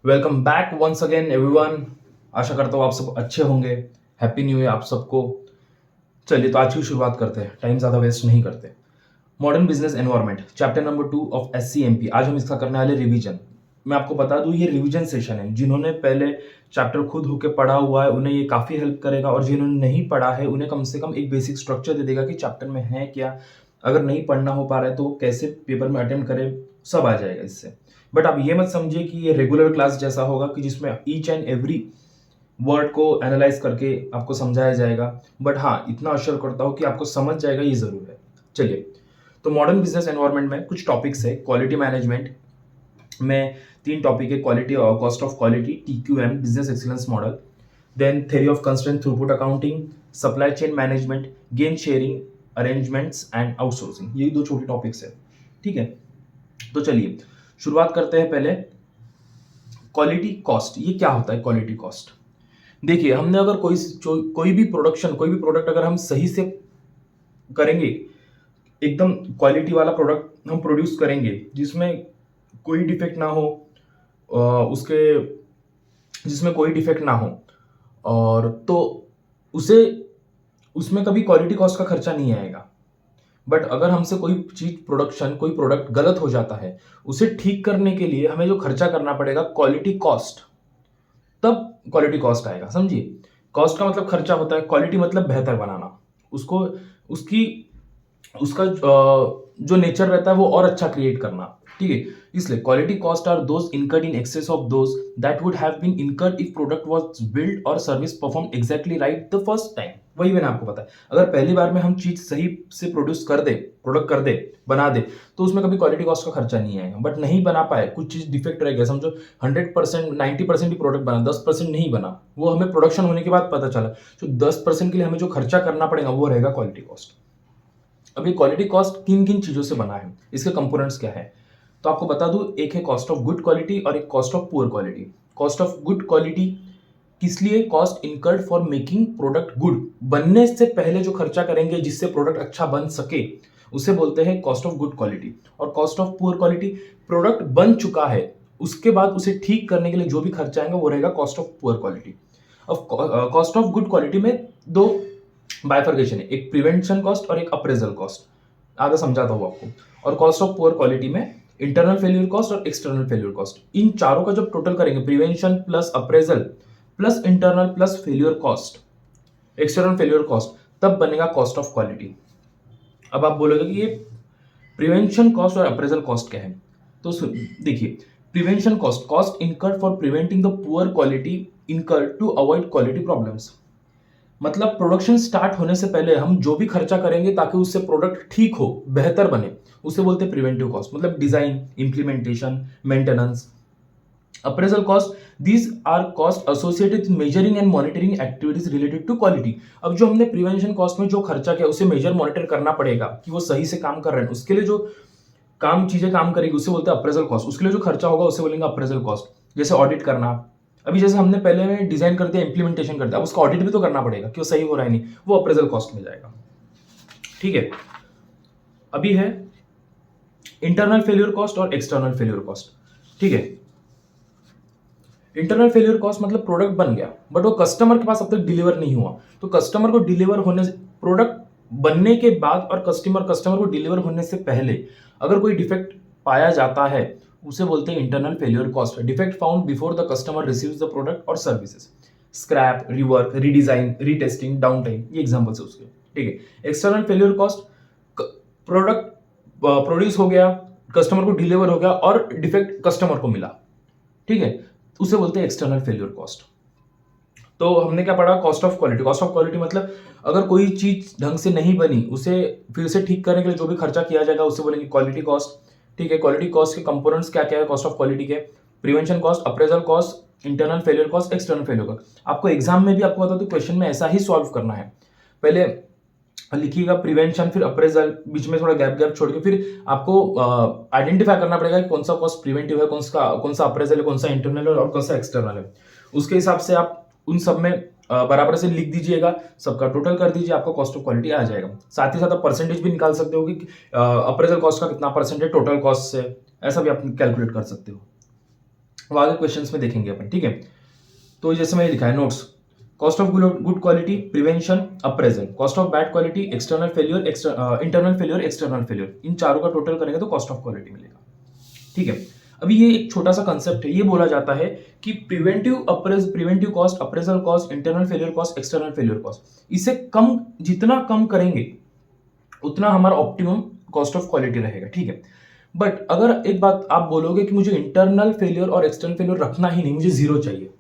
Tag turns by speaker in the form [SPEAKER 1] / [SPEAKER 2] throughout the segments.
[SPEAKER 1] Welcome back once again everyone. आशा करता हूँ आप सब अच्छे होंगे। हैप्पी न्यू ईयर आप सबको। चलिए तो आज की शुरुआत करते हैं, टाइम ज़्यादा वेस्ट नहीं करते। Modern business environment chapter number 2 of SCMP। आज हम इसका करने वाले रिवीजन। मैं आपको बता दूं ये रिवीजन सेशन है। जिन्होंने पहले चैप्टर खुद होके पढ़ा हुआ है उन्हें ये काफ़ी हेल्प करेगा, और जिन्होंने नहीं पढ़ा है उन्हें कम से कम एक बेसिक स्ट्रक्चर दे देगा कि चैप्टर में है क्या। अगर नहीं पढ़ना हो पा रहा है तो वो कैसे पेपर में अटेम्प्ट करे, सब आ जाएगा इससे। बट आप ये मत समझिए कि ये रेगुलर क्लास जैसा होगा कि जिसमें ईच एंड एवरी वर्ड को एनालाइज करके आपको समझाया जाएगा। बट हाँ, इतना अश्योर करता हूँ कि आपको समझ जाएगा, ये जरूर है। चलिए, तो मॉडर्न बिजनेस एनवायरनमेंट में कुछ टॉपिक्स है। क्वालिटी मैनेजमेंट में 3 टॉपिक है: क्वालिटी और cost of quality, TQM business excellence model, then theory of constraint throughput accounting, supply chain management, gain sharing arrangements and outsourcing. ये 2 छोटे टॉपिक्स है। ठीक है, तो चलिए शुरुआत करते हैं। पहले क्वालिटी कॉस्ट, ये क्या होता है क्वालिटी कॉस्ट? देखिए, हमने अगर कोई भी प्रोडक्ट अगर हम सही से करेंगे, एकदम क्वालिटी वाला प्रोडक्ट हम प्रोड्यूस करेंगे जिसमें कोई डिफेक्ट ना हो, उसके जिसमें कोई डिफेक्ट ना हो, और तो उसे उसमें कभी क्वालिटी कॉस्ट का खर्चा नहीं आएगा। बट अगर हमसे कोई प्रोडक्ट गलत हो जाता है, उसे ठीक करने के लिए हमें जो खर्चा करना पड़ेगा क्वालिटी कॉस्ट, तब क्वालिटी कॉस्ट आएगा। समझिए, कॉस्ट का मतलब खर्चा होता है, क्वालिटी मतलब बेहतर बनाना, उसको उसकी उसका जो नेचर रहता है वो और अच्छा क्रिएट करना। ठीक है, इसलिए quality cost are those incurred in excess of those that would have been incurred if product was build और service perform exactly right the first time. वही मैंने आपको बताया, अगर पहली बार में हम चीज सही से प्रोडक्ट कर दे, बना दे, तो उसमें कभी क्वालिटी कॉस्ट का खर्चा नहीं आएगा। बट नहीं बना पाए, कुछ चीज डिफेक्ट रह गया, समझो 100% 90% ही प्रोडक्ट बना, 10% नहीं बना, वो हमें प्रोडक्शन होने के बाद पता चला, तो 10% के लिए हमें जो खर्चा करना पड़ेगा वो रहेगा क्वालिटी कॉस्ट। अब ये क्वालिटी कॉस्ट किन किन चीजों से बना है, इसके कंपोनेंट्स क्या है, तो आपको बता दूं। एक है कॉस्ट ऑफ गुड क्वालिटी और एक cost of poor quality. Cost of good quality किस लिए? Cost incurred for making product good, बनने से पहले जो खर्चा करेंगे जिससे प्रोडक्ट अच्छा बन सके, उसे बोलते हैं कॉस्ट ऑफ गुड क्वालिटी। और cost of poor quality, product बन चुका है उसके बाद उसे ठीक करने के लिए जो भी खर्चा आएगा वो रहेगा कॉस्ट ऑफ पुअर क्वालिटी। अब कॉस्ट ऑफ गुड क्वालिटी में 2 बाइफर्केशन है, एक प्रिवेंशन कॉस्ट और एक अप्रेजल कॉस्ट। आगे समझाता हूँ आपको। और कॉस्ट ऑफ पुअर क्वालिटी में इंटरनल फेल्यूर कॉस्ट और एक्सटर्नल फेल्यूर कॉस्ट। इन चारों का जब टोटल करेंगे, prevention plus appraisal plus internal plus failure cost, external failure cost, तब बनेगा कॉस्ट ऑफ क्वालिटी। अब आप बोलोगे कि ये प्रिवेंशन कॉस्ट और अप्रेजल कॉस्ट क्या है, तो देखिए, prevention cost, cost incurred for preventing the poor quality incurred to avoid quality problems. मतलब प्रोडक्शन स्टार्ट होने से पहले हम जो भी खर्चा करेंगे ताकि उससे प्रोडक्ट ठीक हो, बेहतर बने, उसे बोलते हैं प्रिवेंटिव कॉस्ट। मतलब design, implementation, maintenance. Appraisal cost, these are cost associated with measuring and monitoring activities related to quality. अब जो हमने प्रिवेंशन कॉस्ट में जो खर्चा किया उसे मेजर मॉनिटर करना पड़ेगा कि वो सही से काम कर रहे हैं, उसके लिए जो चीजें काम करेगी उसे बोलते हैं अप्रेजल कॉस्ट। उसके लिए जो खर्चा होगा उसे बोलेंगे अप्रेजल कॉस्ट। जैसे ऑडिट करना, अभी जैसे हमने पहले में डिजाइन कर दिया, इंप्लीमेंटेशन कर दिया, अब उसका ऑडिट भी तो करना पड़ेगा कि वो सही हो रहा है नहीं, वो अप्रेजल कॉस्ट में जाएगा। ठीक है, अभी है इंटरनल फेल्यूर कॉस्ट और एक्सटर्नल फेल्यूर कॉस्ट। ठीक है, इंटरनल फेल्यूर कॉस्ट मतलब प्रोडक्ट बन गया बट वो कस्टमर के पास अब तक डिलीवर नहीं हुआ, तो कस्टमर को डिलीवर होने से, प्रोडक्ट बनने के बाद और कस्टमर को डिलीवर होने से पहले अगर कोई डिफेक्ट पाया जाता है उसे बोलते हैं internal failure cost. Defect found before the customer receives the product और services, scrap, rework, redesign, retesting, down time, ये एग्जांपल्स है उसके। ठीक है, external failure cost, product produce हो गया, कस्टमर को डिलीवर हो गया और डिफेक्ट कस्टमर को मिला, ठीक है, उसे बोलते हैं एक्सटर्नल फेल्यूर कॉस्ट। तो हमने क्या पढ़ा? Cost of quality. Cost of quality मतलब अगर कोई चीज ढंग से नहीं बनी, उसे फिर से ठीक करने के लिए जो भी खर्चा किया जाएगा उसे बोलेंगे क्वालिटी कॉस्ट। ठीक है, क्वालिटी कॉस्ट के कंपोनेंट्स क्या क्या है कॉस्ट ऑफ क्वालिटी के? Prevention cost, appraisal cost, internal failure cost, external failure cost. आपको एग्जाम में भी आपको बता दो, क्वेश्चन में ऐसा ही सॉल्व करना है। पहले लिखिएगा प्रिवेंशन, फिर अप्रेजल, बीच में थोड़ा गैप छोड़ के फिर आपको आइडेंटिफाई करना पड़ेगा कि कौन सा कॉस्ट प्रिवेंटिव है, कौन सा अप्रेजल है, कौन सा इंटरनल है और कौन सा एक्सटर्नल है। उसके हिसाब से आप उन सब में बराबर से लिख दीजिएगा, सबका टोटल कर दीजिए, आपको कॉस्ट ऑफ क्वालिटी आ जाएगा। साथ ही साथ आप परसेंटेज भी निकाल सकते हो कि अप्रेजल कॉस्ट का कितना परसेंट है टोटल कॉस्ट से, ऐसा भी आप कैलकुलेट कर सकते हो। वो आगे क्वेश्चंस में देखेंगे अपन, ठीक है। तो जैसे मैंने लिखा है notes, cost of good quality, prevention, appraisal, cost of bad quality, external failure, internal failure, external failure, इन चारों का टोटल करेंगे तो कॉस्ट ऑफ क्वालिटी मिलेगा, ठीक है। अभी ये एक छोटा सा कंसेप्ट है, ये बोला जाता है कि preventive cost, appraisal cost, internal failure cost, external failure cost, इसे कम, जितना कम करेंगे उतना हमारा ऑप्टिमम कॉस्ट ऑफ क्वालिटी रहेगा, ठीक है। बट अगर एक बात आप बोलोगे कि मुझे इंटरनल फेलियर और एक्सटर्नल फेलियर रखना ही नहीं, मुझे जीरो चाहिए,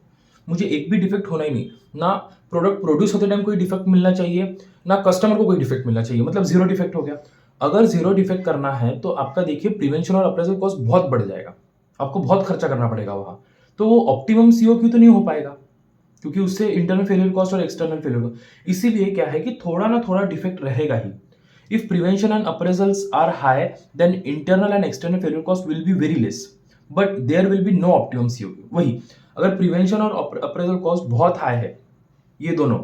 [SPEAKER 1] मुझे एक भी डिफेक्ट होना ही नहीं, ना प्रोडक्ट प्रोड्यूस होते टाइम कोई डिफेक्ट मिलना चाहिए, ना कस्टमर को कोई डिफेक्ट मिलना चाहिए, मतलब जीरो डिफेक्ट हो गया। अगर जीरो डिफेक्ट करना है तो आपका देखिए प्रिवेंशन और अप्रेजल कॉस्ट बहुत बढ़ जाएगा, आपको बहुत खर्चा करना पड़ेगा वहां, तो वो ऑप्टिमम सीओक्यू तो नहीं हो पाएगा, क्योंकि उससे इंटरनल फेलियर कॉस्ट और एक्सटर्नल फेलियर कॉस्ट, इसीलिए क्या है कि थोड़ा ना थोड़ा डिफेक्ट रहेगा ही। If prevention and appraisals are high then internal and external failure cost will be very less, but there will be no optimum COQ. वही अगर प्रिवेंशन और अप्रेजल कॉस्ट बहुत हाई है, ये दोनों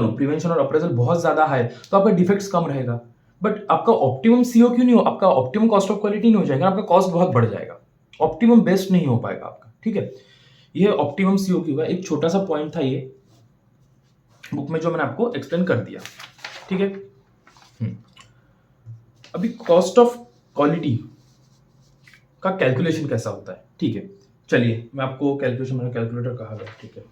[SPEAKER 1] प्रिवेंशन और अप्रेजल बहुत ज्यादा हाई, तो आपका डिफेक्ट्स कम रहेगा, बट आपका ऑप्टिमम सीओक्यू नहीं हो, आपका ऑप्टिमम कॉस्ट ऑफ क्वालिटी नहीं हो जाएगा, आपका कॉस्ट बहुत बढ़ जाएगा, ऑप्टिमम बेस्ट नहीं हो पाएगा आपका, ठीक है। ये ऑप्टिमम सीओक्यू का एक छोटा सा पॉइंट था, ये बुक में जो मैंने आपको एक्सप्लेन कर दिया, ठीक है। अभी कॉस्ट ऑफ क्वालिटी का कैलकुलेशन कैसा होता है, ठीक है। चलिए मैं आपको कैलकुलेशन, मेरा कैलकुलेटर कहाँ गया, ठीक है।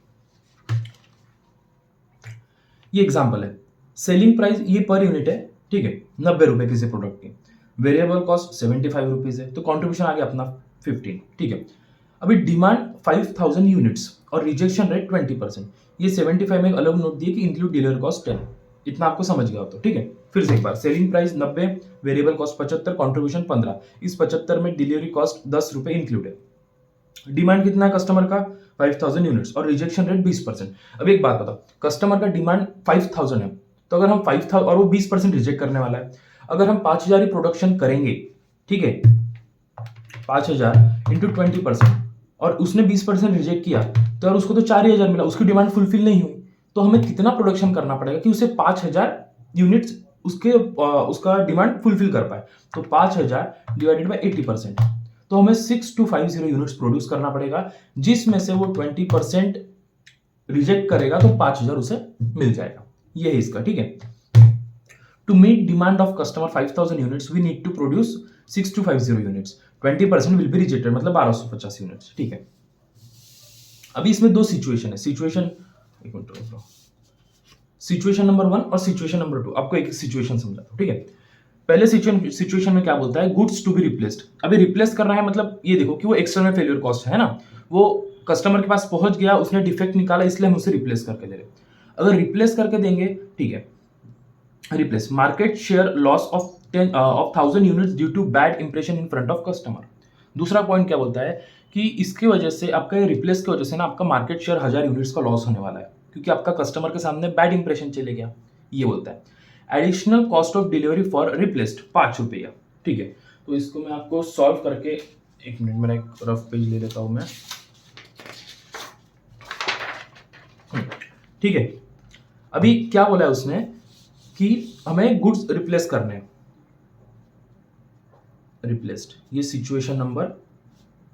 [SPEAKER 1] ये एग्जांपल है, सेलिंग प्राइस ये पर यूनिट है, ठीक है, 90 रुपए किसी प्रोडक्ट की, वेरिएबल कॉस्ट 75 रुपीज है, तो कॉन्ट्रीब्यूशन आ गया अपना 15, ठीक है। अभी डिमांड 5000 यूनिट्स और रिजेक्शन रेट 20%, ये 75 में एक अलग नोट दिए कि इंक्लूड डिलीवरी कॉस्ट 10, इतना आपको समझ गया हो तो, ठीक है। फिर से एक बार, selling price 90, variable cost 75, contribution 15, इस 75 में डिलीवरी कॉस्ट 10 रुपए इंक्लूड है। डिमांड कितना है कस्टमर का 5000 यूनिट्स और रिजेक्शन रेट 20%। अब एक बात बताओ, कस्टमर का डिमांड 5000 है, तो अगर हम 5000 और वो 20% रिजेक्ट करने वाला है, अगर हम 5000 ही प्रोडक्शन करेंगे, ठीक है, 5000 इंटू 20%, और उसने 20% रिजेक्ट किया, तो यार उसको तो 4000 मिला, उसकी डिमांड फुलफिल नहीं हुई, तो हमें कितना प्रोडक्शन करना पड़ेगा कि उसे 5000 यूनिट्स उसका डिमांड फुलफिल कर पाए, तो 5000 डिवाइडेड बाई 80%, तो हमें 6250 यूनिट्स प्रोड्यूस करना पड़ेगा, जिसमें से वो 20% रिजेक्ट करेगा, तो 5000 उसे मिल जाएगा, ये है इसका, ठीक है। To meet demand of customer 5000 units we need to produce 6250 units, 20% will be rejected, मतलब 1250 यूनिट्स, ठीक है। अभी इसमें दो सिचुएशन है, सिचुएशन नंबर 1 और सिचुएशन नंबर 2, आपको एक सिचुएशन समझाता हूं, ठीक है। पहले सिचुएशन में क्या बोलता है, गुड्स टू बी रिप्लेस्ड। अभी रिप्लेस करना है, मतलब ये देखो कि वो एक्सटर्नल फेलियर कॉस्ट है ना, वो कस्टमर के पास पहुंच गया, उसने डिफेक्ट निकाला, इसलिए हम उसे रिप्लेस करके दे रहे। अगर रिप्लेस करके देंगे, ठीक है, replace, market share loss of 1000 units due to bad impression in front of customer. दूसरा पॉइंट क्या बोलता है कि इसकी वजह से, आपका ये रिप्लेस की वजह से ना, आपका मार्केट शेयर 1000 यूनिट्स का लॉस होने वाला है, क्योंकि आपका कस्टमर के सामने बैड इंप्रेशन चले गया, ये बोलता है। Additional cost of delivery for replaced 5 रुपया, ठीक है। तो इसको मैं आपको सॉल्व करके, एक मिनट, मेरा एक रफ पेज ले लेता हूं मैं, ठीक है। अभी क्या बोला है उसने कि हमें गुड्स रिप्लेस करने हैं, रिप्लेस्ड, ये सिचुएशन नंबर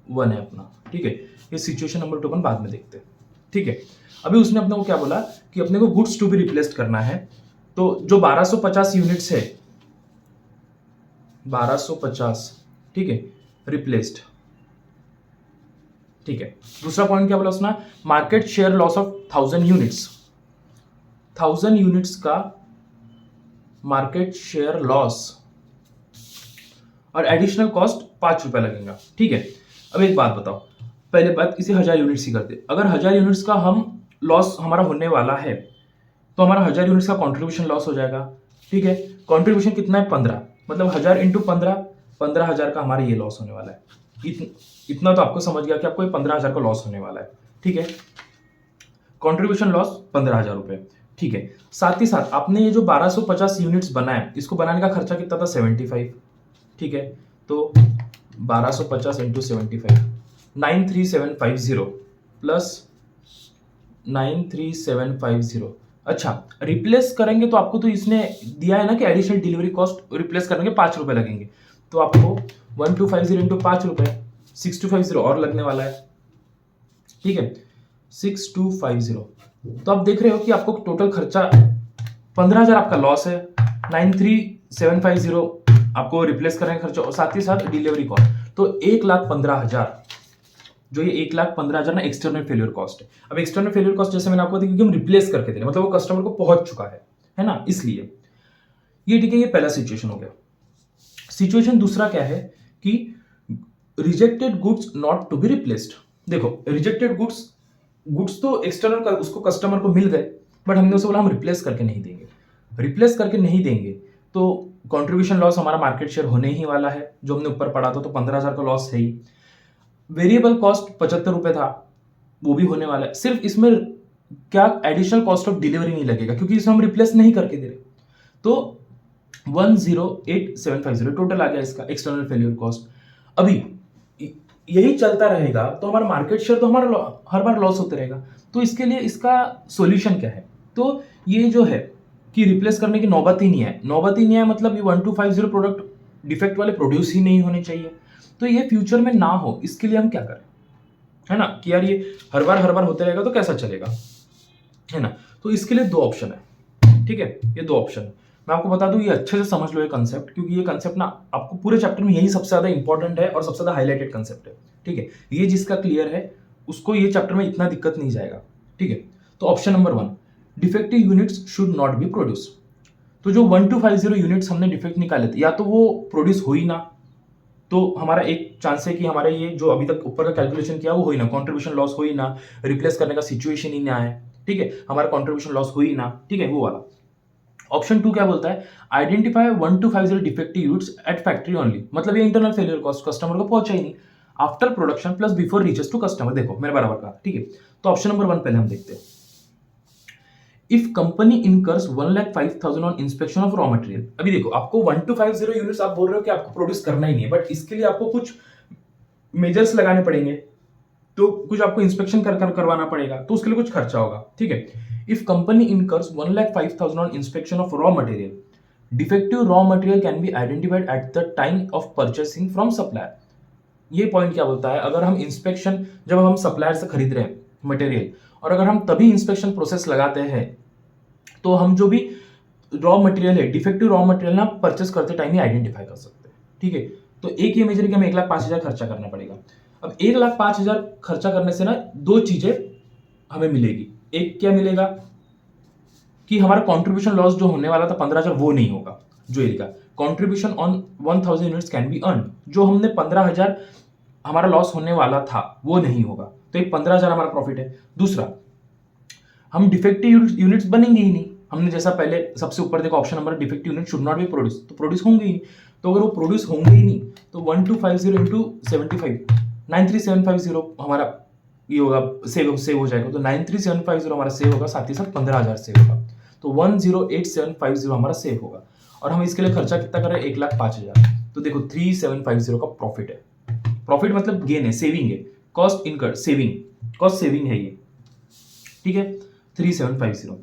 [SPEAKER 1] 1 है अपना, ठीक है। ये सिचुएशन नंबर 2 अपन बाद में देखते हैं, ठीक है। अभी उसने अपने को क्या बोला कि अपने को गुड्स टू बी रिप्लेस्ड करना है, तो जो 1250 यूनिट्स है, 1250, ठीक है, रिप्लेस्ड, ठीक है। दूसरा पॉइंट क्या बोला उसने, market share loss of 1000 units, 1000 units का मार्केट शेयर लॉस, और एडिशनल कॉस्ट 5 रुपए लगेगा, ठीक है। अब एक बात बताओ, पहले बात इसे 1000 यूनिट्स ही करते, अगर 1000 यूनिट्स का हम लॉस हमारा होने वाला है, तो हमारा 1000 यूनिट्स का कंट्रीब्यूशन लॉस हो जाएगा, ठीक है। कंट्रीब्यूशन कितना है 15, मतलब 1000 इंटू 15,000 का हमारा ये लॉस होने वाला है। इतना तो आपको समझ गया कि आपको 15,000 का लॉस होने वाला है, ठीक है। कंट्रीब्यूशन लॉस 15,000 रुपए, ठीक है। साथ ही साथ आपने ये जो 1250 यूनिट्स बनाए, इसको बनाने का खर्चा कितना था 75, ठीक है। तो 1250 इंटू 75, 93750 प्लस 93750। अच्छा, रिप्लेस करेंगे तो आपको तो इसने दिया है ना कि एडिशनल डिलीवरी कॉस्ट रिप्लेस करने के 5 रुपए लगेंगे, तो आपको 1250 इंटू 5 रुपए 6250 और लगने वाला है, ठीक है, 6250। तो आप देख रहे हो कि आपको टोटल खर्चा 15,000 आपका लॉस है, 93,750 आपको रिप्लेस करने का खर्चा और साथ ही साथ डिलीवरी कॉस्ट, तो 1,15,000, जो ये 1,15,000 ना एक्सटर्नल फेलियर कॉस्ट है। अब एक्सटर्नल फेलियर कॉस्ट जैसे मैंने आपको दी क्योंकि हम रिप्लेस करके दे रहे हैं, मतलब वो कस्टमर को पहुंच चुका है ना, इसलिए ये ठीक है, ये पहला सिचुएशन हो गया। सिचुएशन दूसरा क्या है कि rejected goods not to be replaced. देखो रिजेक्टेड गुड्स तो एक्सटर्नल का उसको कस्टमर को मिल गए, बट हमने उसे बोला हम रिप्लेस करके नहीं देंगे। रिप्लेस करके नहीं देंगे तो कंट्रीब्यूशन लॉस हमारा मार्केट शेयर होने ही वाला है, जो हमने ऊपर पढ़ा था, तो 15,000 का लॉस है ही। वेरिएबल कॉस्ट 75 रुपए था, वो भी होने वाला है। सिर्फ इसमें क्या एडिशनल कॉस्ट ऑफ डिलीवरी नहीं लगेगा क्योंकि इसमें हम रिप्लेस नहीं करके दे रहे, तो 108,750 टोटल आ गया इसका एक्सटर्नल फेल्यूर कॉस्ट। अभी यही चलता रहेगा तो हमारा मार्केट शेयर तो हमारा हर बार लॉस होते रहेगा। तो इसके लिए इसका सॉल्यूशन क्या है? तो ये जो है कि रिप्लेस करने की नौबत ही नहीं है, मतलब ये 1250 प्रोडक्ट डिफेक्ट वाले प्रोड्यूस ही नहीं होने चाहिए। तो ये फ्यूचर में ना हो, इसके लिए हम क्या करें, है ना, कि यार ये हर बार होते रहेगा तो कैसा चलेगा, है ना। तो इसके लिए दो ऑप्शन है, ठीक है, ये दो ऑप्शन है। मैं आपको बता दूं, ये अच्छे से समझ लो ये कंसेप्ट, क्योंकि ये कंसेप्ट ना आपको पूरे चैप्टर में यही सबसे ज्यादा इंपॉर्टेंट है और सबसे ज्यादा हाईलाइटेड कंसेप्ट है, ठीक है। ये जिसका क्लियर है उसको ये चैप्टर में इतना दिक्कत नहीं जाएगा, ठीक है। तो option number 1, defective units should not be produce. तो जो 1250 यूनिट्स हमने डिफेक्ट निकाले थे, या तो वो प्रोड्यूस हो ही ना, तो हमारा एक चांस है कि हमारे ये जो अभी तक ऊपर का कैलकुलेशन किया वो हो ही ना, कंट्रीब्यूशन लॉस हो ही ना, रिप्लेस करने का सिचुएशन ही ना है, ठीक है, हमारा कंट्रीब्यूशन लॉस हो ही ना, ठीक है, वो वाला। ऑप्शन 2 क्या बोलता है, identify 1250 defective units at factory only, मतलब ये इंटरनल फेलियर कॉस्ट कस्टमर को पहुंचा ही नहीं, after production plus before reaches to customer. देखो मेरे बराबर का, ठीक है। तो ऑप्शन नंबर 1 पहले हम देखते हैं। If company incurs 1,05,000 on inspection of raw material. अभी देखो आपको 1250 यूनिट्स आप बोल रहे हो कि आपको प्रोड्यूस करना ही नहीं है, बट इसके लिए आपको कुछ मेजर्स लगाने पड़ेंगे, तो कुछ आपको इंस्पेक्शन करवाना पड़ेगा, तो उसके लिए कुछ खर्चा होगा, ठीक है। If company incurs 1,05,000 on inspection of raw material, defective raw material can be identified at the time of purchasing from supplier. ये पॉइंट क्या बोलता है, अगर हम इंस्पेक्शन, जब हम सप्लायर से खरीद रहे हैं मटेरियल, और अगर हम तभी इंस्पेक्शन प्रोसेस लगाते हैं, तो हम जो भी रॉ मटेरियल है, डिफेक्टिव रॉ मटेरियल ना परचेस करते टाइम ही आइडेंटिफाई कर सकते हैं, ठीक है। तो एक ये मेजर कि हमें 1,05,000 खर्चा करना पड़ेगा। अब 1,05,000 खर्चा करने से ना दो चीजें हमें मिलेगी। एक क्या मिलेगा कि हमारा कंट्रीब्यूशन लॉस जो होने वाला था 15,000 वो नहीं होगा, जो ये लिखा contribution on 1,000 units can be earn, जो हमने 15,000 हमारा लॉस होने वाला था वो नहीं होगा, तो एक 15,000 हमारा प्रॉफिट है। दूसरा, हम डिफेक्टिव यूनिट्स बनेंगे ही नहीं, हमने जैसा पहले सबसे ऊपर देखो option number defective unit should not be produce, तो प्रोड्यूस होंगे ही नहीं। तो अगर वो प्रोड्यूस होंगे ही नहीं तो 1250 इंटू 75, 93,750 हमारा ये होगा, सेव हो जाएगा। तो 93,750 हमारा सेव होगा, साथ ही साथ 15,000 सेव होगा, तो 108,750 हमारा सेव होगा। और हम इसके लिए खर्चा कितना कर रहे हैं, 1,05,000। तो देखो 3,750 का प्रॉफिट है। प्रॉफिट मतलब गेन है, सेविंग है, cost incurred saving, cost saving है ये, ठीक है। 3,750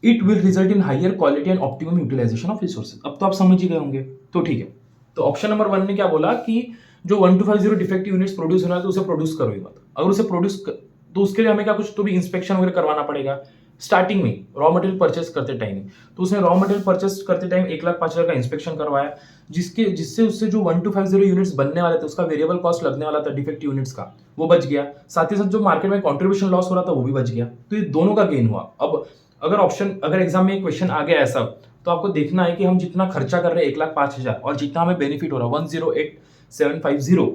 [SPEAKER 1] it will result in higher quality and optimum utilization of resources. अब तो आप समझ ही गए होंगे, तो ठीक है। तो ऑप्शन नंबर 1 ने क्या बोला कि जो 1250 डिफेक्टिव यूनिट्स प्रोड्यूस होना है तो उसे प्रोड्यूस करो ही मत। अगर उसे प्रोड्यूस तो उसके लिए हमें क्या कुछ तो भी इंस्पेक्शन वगैरह करवाना पड़ेगा स्टार्टिंग में, रॉ मटेरियल परचेस करते टाइम। तो उसने रॉ मटेरियल परचेस करते टाइम 1,05,000 का इंस्पेक्शन करवाया, जिससे उससे जो 1250 यूनिट्स बनने वाले थे उसका वेरिएबल कॉस्ट लगने वाला था डिफेक्टिव यूनिट्स का, वो बच गया। साथ ही साथ जो मार्केट में कंट्रीब्यूशन लॉस हो रहा था वो भी बच गया। तो ये दोनों का गेन हुआ। अब अगर एग्जाम में क्वेश्चन आ गया ऐसा, तो आपको देखना है कि हम जितना खर्चा कर रहे हैं 1,05,000 और जितना हमें बेनिफिट हो रहा है 108,750,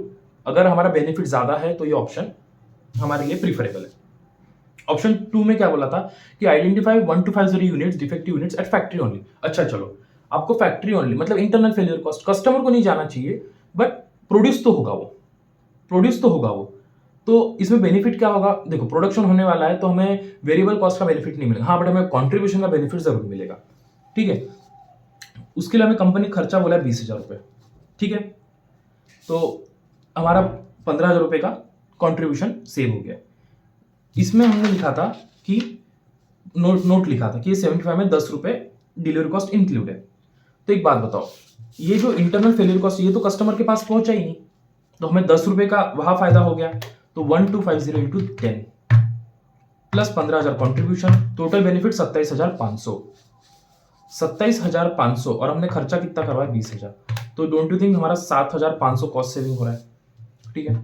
[SPEAKER 1] अगर हमारा बेनिफिट ज्यादा है तो ये ऑप्शन हमारे लिए प्रीफरेबल है। ऑप्शन 2 में क्या बोला था कि identify 1250 units defective units at factory only. अच्छा चलो, आपको फैक्ट्री ओनली मतलब इंटरनल फेलियर कॉस्ट कस्टमर को नहीं जाना चाहिए, बट प्रोड्यूस तो होगा वो। तो इसमें बेनिफिट क्या होगा, देखो प्रोडक्शन होने वाला है तो हमें वेरिएबल कॉस्ट का बेनिफिट नहीं मिलेगा, हाँ बट हमें कंट्रीब्यूशन का बेनिफिट जरूर मिलेगा, ठीक है। उसके लिए हमें कंपनी खर्चा बोला है 20,000 रुपये, ठीक है। तो हमारा 15,000 रुपये का कंट्रीब्यूशन सेव हो गया। इसमें हमने लिखा था कि नोट लिखा था कि 75 में 10 रुपये डिलीवरी कॉस्ट इंक्लूड है। तो एक बात बताओ, ये जो इंटरनल फेलियर कॉस्ट ये तो कस्टमर के पास पहुंचा ही नहीं, तो हमें 10 रुपए का वहां फायदा हो गया, तो 1250 into 10 plus 15,000 contribution, total benefit 27,500। 27,500 और हमने खर्चा कितना करवाया 20,000, तो डोंट यू थिंक हमारा 7,500 कॉस्ट सेविंग हो रहा है। ठीक है,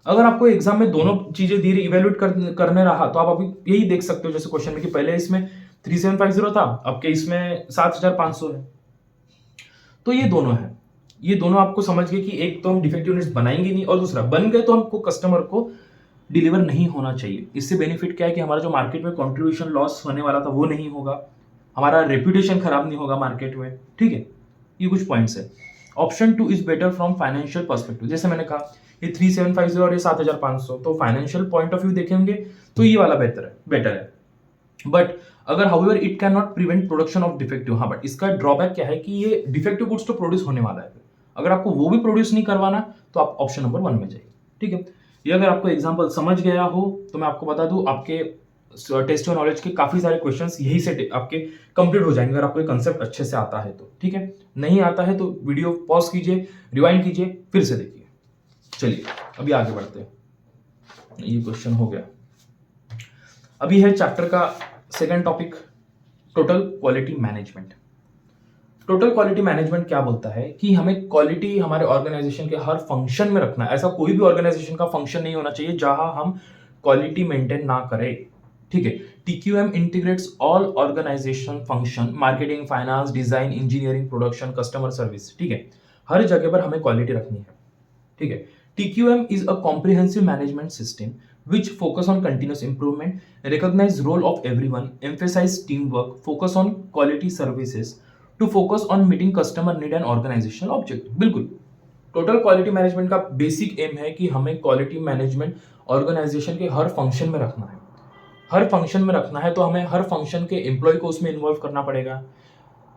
[SPEAKER 1] अगर आपको एग्जाम में दोनों चीजें दी इवेल्युएट करने रहा तो आप अभी यही देख सकते हो जैसे क्वेश्चन में कि पहले इसमें 3750 था, अब के इसमें 7,500 है। तो ये दोनों है, ये दोनों आपको समझ गए कि एक तो हम डिफेक्टिव यूनिट्स बनाएंगे नहीं, और दूसरा बन गए तो हमको कस्टमर को डिलीवर नहीं होना चाहिए। इससे बेनिफिट क्या है कि हमारा जो मार्केट में कंट्रीब्यूशन लॉस होने वाला था वो नहीं होगा, हमारा रेपुटेशन खराब नहीं होगा मार्केट में। ठीक है, ये कुछ पॉइंट्स है। Option 2 is better from financial perspective. जैसे मैंने कहा ये 3750 और ये 7,500, तो फाइनेंशियल पॉइंट ऑफ व्यू देखेंगे तो ये वाला बेटर है। बट अगर however it can not prevent production of defective, हाँ बट इसका ड्रॉबैक क्या है कि ये डिफेक्टिव गुड्स तो प्रोड्यूस होने वाला है, अगर आपको वो भी प्रोड्यूस नहीं करवाना तो आप ऑप्शन नंबर 1 में जाइए। ठीक है, ये अगर आपको एग्जांपल समझ गया हो तो मैं आपको बता दूं आपके टेस्ट और नॉलेज के काफी सारे क्वेश्चंस यही से आपके कंप्लीट हो जाएंगे, अगर आपको ये कंसेप्ट अच्छे से आता है तो। ठीक है, नहीं आता है तो वीडियो पॉज कीजिए, रिवाइंड कीजिए, फिर से देखिए। चलिए अभी आगे बढ़ते हैं, ये क्वेश्चन हो गया। अभी है चैप्टर का second topic, total quality management. Total quality management क्या बोलता है कि हमें क्वालिटी हमारे ऑर्गेनाइजेशन के हर फंक्शन में रखना है। ऐसा कोई भी ऑर्गेनाइजेशन का फंक्शन नहीं होना चाहिए जहां हम क्वालिटी मेंटेन ना करें। ठीक है, TQM integrates all organization function, marketing, finance, design, engineering, production, customer service. ठीक है, हर जगह पर हमें क्वालिटी रखनी है। ठीक है, TQM is a comprehensive management system which focus on continuous improvement, recognize role of everyone, emphasize teamwork, focus on quality services to focus on meeting customer need and organizational objective। बिल्कुल, total quality management का basic M है कि हमें quality management organisation के हर function में रखना है। हर function में रखना है तो हमें हर फंक्शन के एम्प्लॉय को उसमें इन्वॉल्व करना पड़ेगा।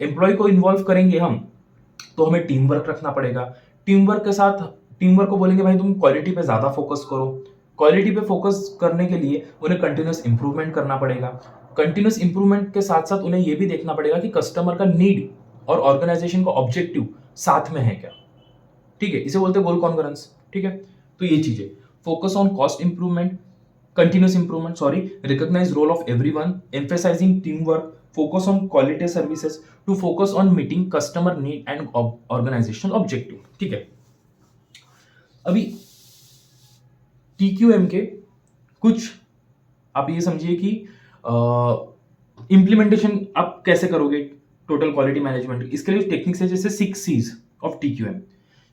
[SPEAKER 1] एम्प्लॉय को इन्वॉल्व करेंगे हम तो हमें टीम वर्क रखना पड़ेगा। टीम वर्क के साथ टीम वर्क को बोलेंगे भाई तुम क्वालिटी पे ज्यादा फोकस करो। क्वालिटी पे फोकस करने के लिए उन्हें कंटिन्यूस इंप्रूवमेंट करना पड़ेगा। कंटिन्यूस इंप्रूवमेंट के साथ साथ उन्हें यह भी देखना पड़ेगा कि कस्टमर का नीड और ऑर्गेनाइजेशन का ऑब्जेक्टिव साथ में है क्या। ठीक है, इसे बोलते हैं गोल कॉन्करेंस। ठीक है, तो ये चीजें focus on cost improvement, continuous improvement, recognize role of everyone, emphasizing teamwork, focus on quality services to focus on meeting customer need and organizational objective। ठीक है, अभी TQM के कुछ आप ये समझिए कि इम्प्लीमेंटेशन आप कैसे करोगे टोटल क्वालिटी मैनेजमेंट, इसके लिए टेक्निक्स है जैसे 6 C's ऑफ TQM।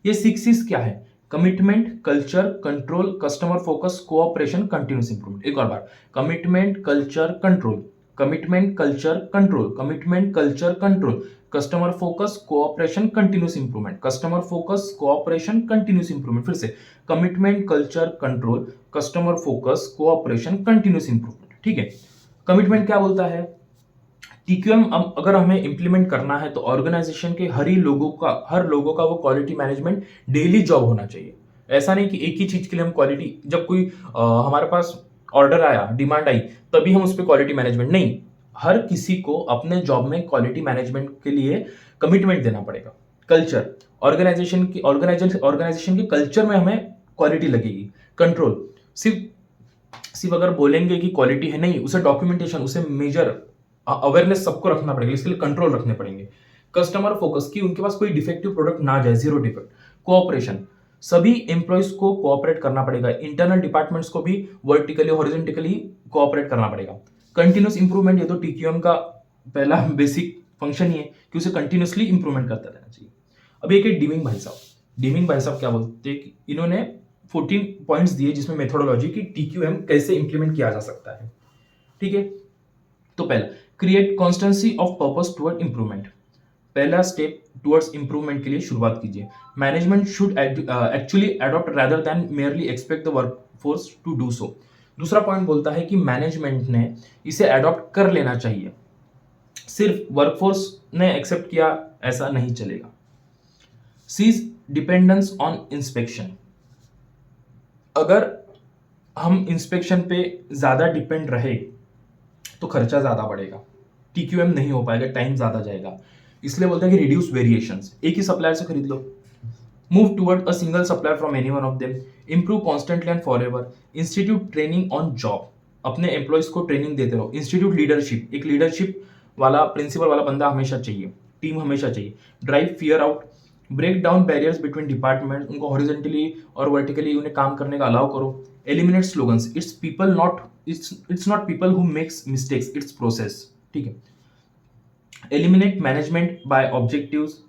[SPEAKER 1] ये 6 C's क्या है? Commitment, culture, control, customer focus, cooperation, continuous improvement. एक और बार, commitment, culture, control, commitment, culture, control, commitment, culture, control, customer focus, cooperation, continuous improvement, customer focus, cooperation, continuous improvement. फिर से commitment, culture, control, customer focus, cooperation, continuous improvement. ठीक है, commitment क्या बोलता है? TQM अगर हमें इंप्लीमेंट करना है तो ऑर्गेनाइजेशन के हर लोगों का वो क्वालिटी मैनेजमेंट डेली जॉब होना चाहिए। ऐसा नहीं कि एक ही चीज के लिए हम क्वालिटी, जब कोई हमारे पास ऑर्डर आया, डिमांड आई, तभी हम उस पर क्वालिटी मैनेजमेंट नहीं। हर किसी को अपने जॉब में क्वालिटी मैनेजमेंट के लिए कमिटमेंट देना पड़ेगा। कल्चर, ऑर्गेनाइजेशन के कल्चर में हमें क्वालिटी लगेगी। कंट्रोल, सिर्फ अगर बोलेंगे कि क्वालिटी है नहीं, उसे डॉक्यूमेंटेशन, उसे मेजर, अवेयरनेस सबको रखना पड़ेगा, इसके लिए कंट्रोल रखने पड़ेंगे। कस्टमर फोकस, कि उनके पास कोई डिफेक्टिव प्रोडक्ट ना जाए, जीरो डिफेक्ट। कोऑपरेशन, सभी एम्प्लॉइज को कोऑपरेट करना पड़ेगा। इंटरनल डिपार्टमेंट्स को भी वर्टिकली हॉरिजॉन्टली कोऑपरेट करना पड़ेगा। कंटिन्यूस इंप्रूवमेंट, ये तो TQM का पहला बेसिक फंक्शन ही है कि उसे कंटिन्यूसली इंप्रूवमेंट करता रहना चाहिए। अब एक है डीमिंग भाई साहब क्या बोलते हैं कि इन्होंने 14 पॉइंट्स दिए जिसमें मेथोडोलॉजी की TQM कैसे इंप्लीमेंट किया जा सकता है। ठीक है, तो पहला, create constancy of purpose toward improvement. पहला स्टेप टुवर्ड्स इंप्रूवमेंट के लिए शुरुआत कीजिए। Management should actually adopt rather than merely expect the workforce to do so. दूसरा पॉइंट बोलता है कि मैनेजमेंट ने इसे अडॉप्ट कर लेना चाहिए, सिर्फ वर्कफोर्स ने एक्सेप्ट किया ऐसा नहीं चलेगा। सीज डिपेंडेंस ऑन इंस्पेक्शन, अगर हम इंस्पेक्शन पे ज्यादा डिपेंड रहे तो खर्चा ज्यादा बढ़ेगा, TQM नहीं हो पाएगा, टाइम ज्यादा जाएगा। इसलिए बोलते हैं कि रिड्यूस वेरिएशंस, एक ही सप्लायर से खरीद लो। Move toward a single supplier from any one of them. Improve constantly and forever. Institute training on job. अपने एम्प्लॉयज को ट्रेनिंग देते रहो. इंस्टीट्यूट लीडरशिप, एक लीडरशिप वाला प्रिंसिपल वाला बंदा हमेशा चाहिए, टीम हमेशा चाहिए. Drive fear out. Break down barriers between department, उनको हॉरिजेंटली और वर्टिकली उन्हें काम करने का अलाउ करो. Eliminate slogans. It's not people who makes mistakes, it's process. ठीक है. एलिमिनेट मैनेजमेंट बाय ऑब्जेक्टिव्स,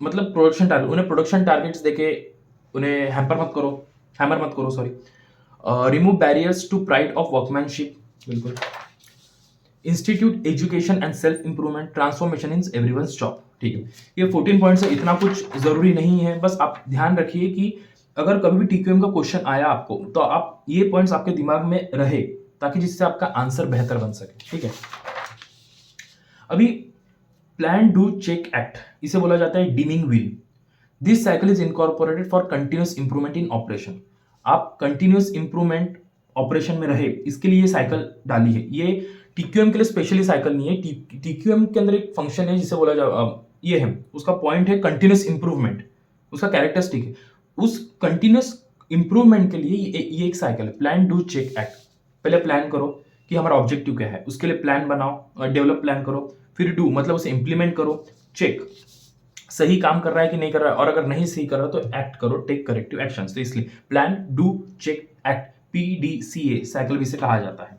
[SPEAKER 1] मतलब प्रोडक्शन टारगेट, उन्हें प्रोडक्शन टारगेट्स देके उन्हें हैमर मत करो sorry. Remove barriers to pride of workmanship. बिल्कुल. Institute education and self improvement. Transformation in everyone's job. ठीक है. ये 14 पॉइंट्स है, इतना कुछ जरूरी नहीं है. बस आप ध्यान रखिए कि अगर कभी भी टीक्यूएम का क्वेश्चन आया आपको, तो आप ये पॉइंट्स आपके दिमाग में रहे, ताकि जिससे आपका आंसर बेहतर बन सके. ठीक है. अभी प्लान डू चेक एक्ट, इसे बोला जाता है dimming wheel. This cycle is incorporated for continuous improvement in operation. आप कंटिन्यूस इंप्रूवमेंट ऑपरेशन में रहे, इसके लिए ये साइकिल डाली है. ये टीक्यूएम के लिए स्पेशली साइकिल नहीं है. टीक्यूएम के अंदर एक फंक्शन है जिसे बोला ये है, उसका पॉइंट है कंटिन्यूस इंप्रूवमेंट, उसका कैरेक्टरिस्टिक है. उस कंटिन्यूस इंप्रूवमेंट के लिए ये एक साइकिल है. Plan do check act. पहले प्लान करो कि हमारा ऑब्जेक्टिव क्या है, उसके लिए प्लान बनाओ, डेवलप प्लान करो, फिर डू मतलब उसे इंप्लीमेंट करो, चेक सही काम कर रहा है कि नहीं कर रहा है, और अगर नहीं सही कर रहा तो एक्ट करो, टेक करेक्टिव एक्शंस. तो इसलिए plan do check act, PDCA cycle भी इसे कहा जाता है.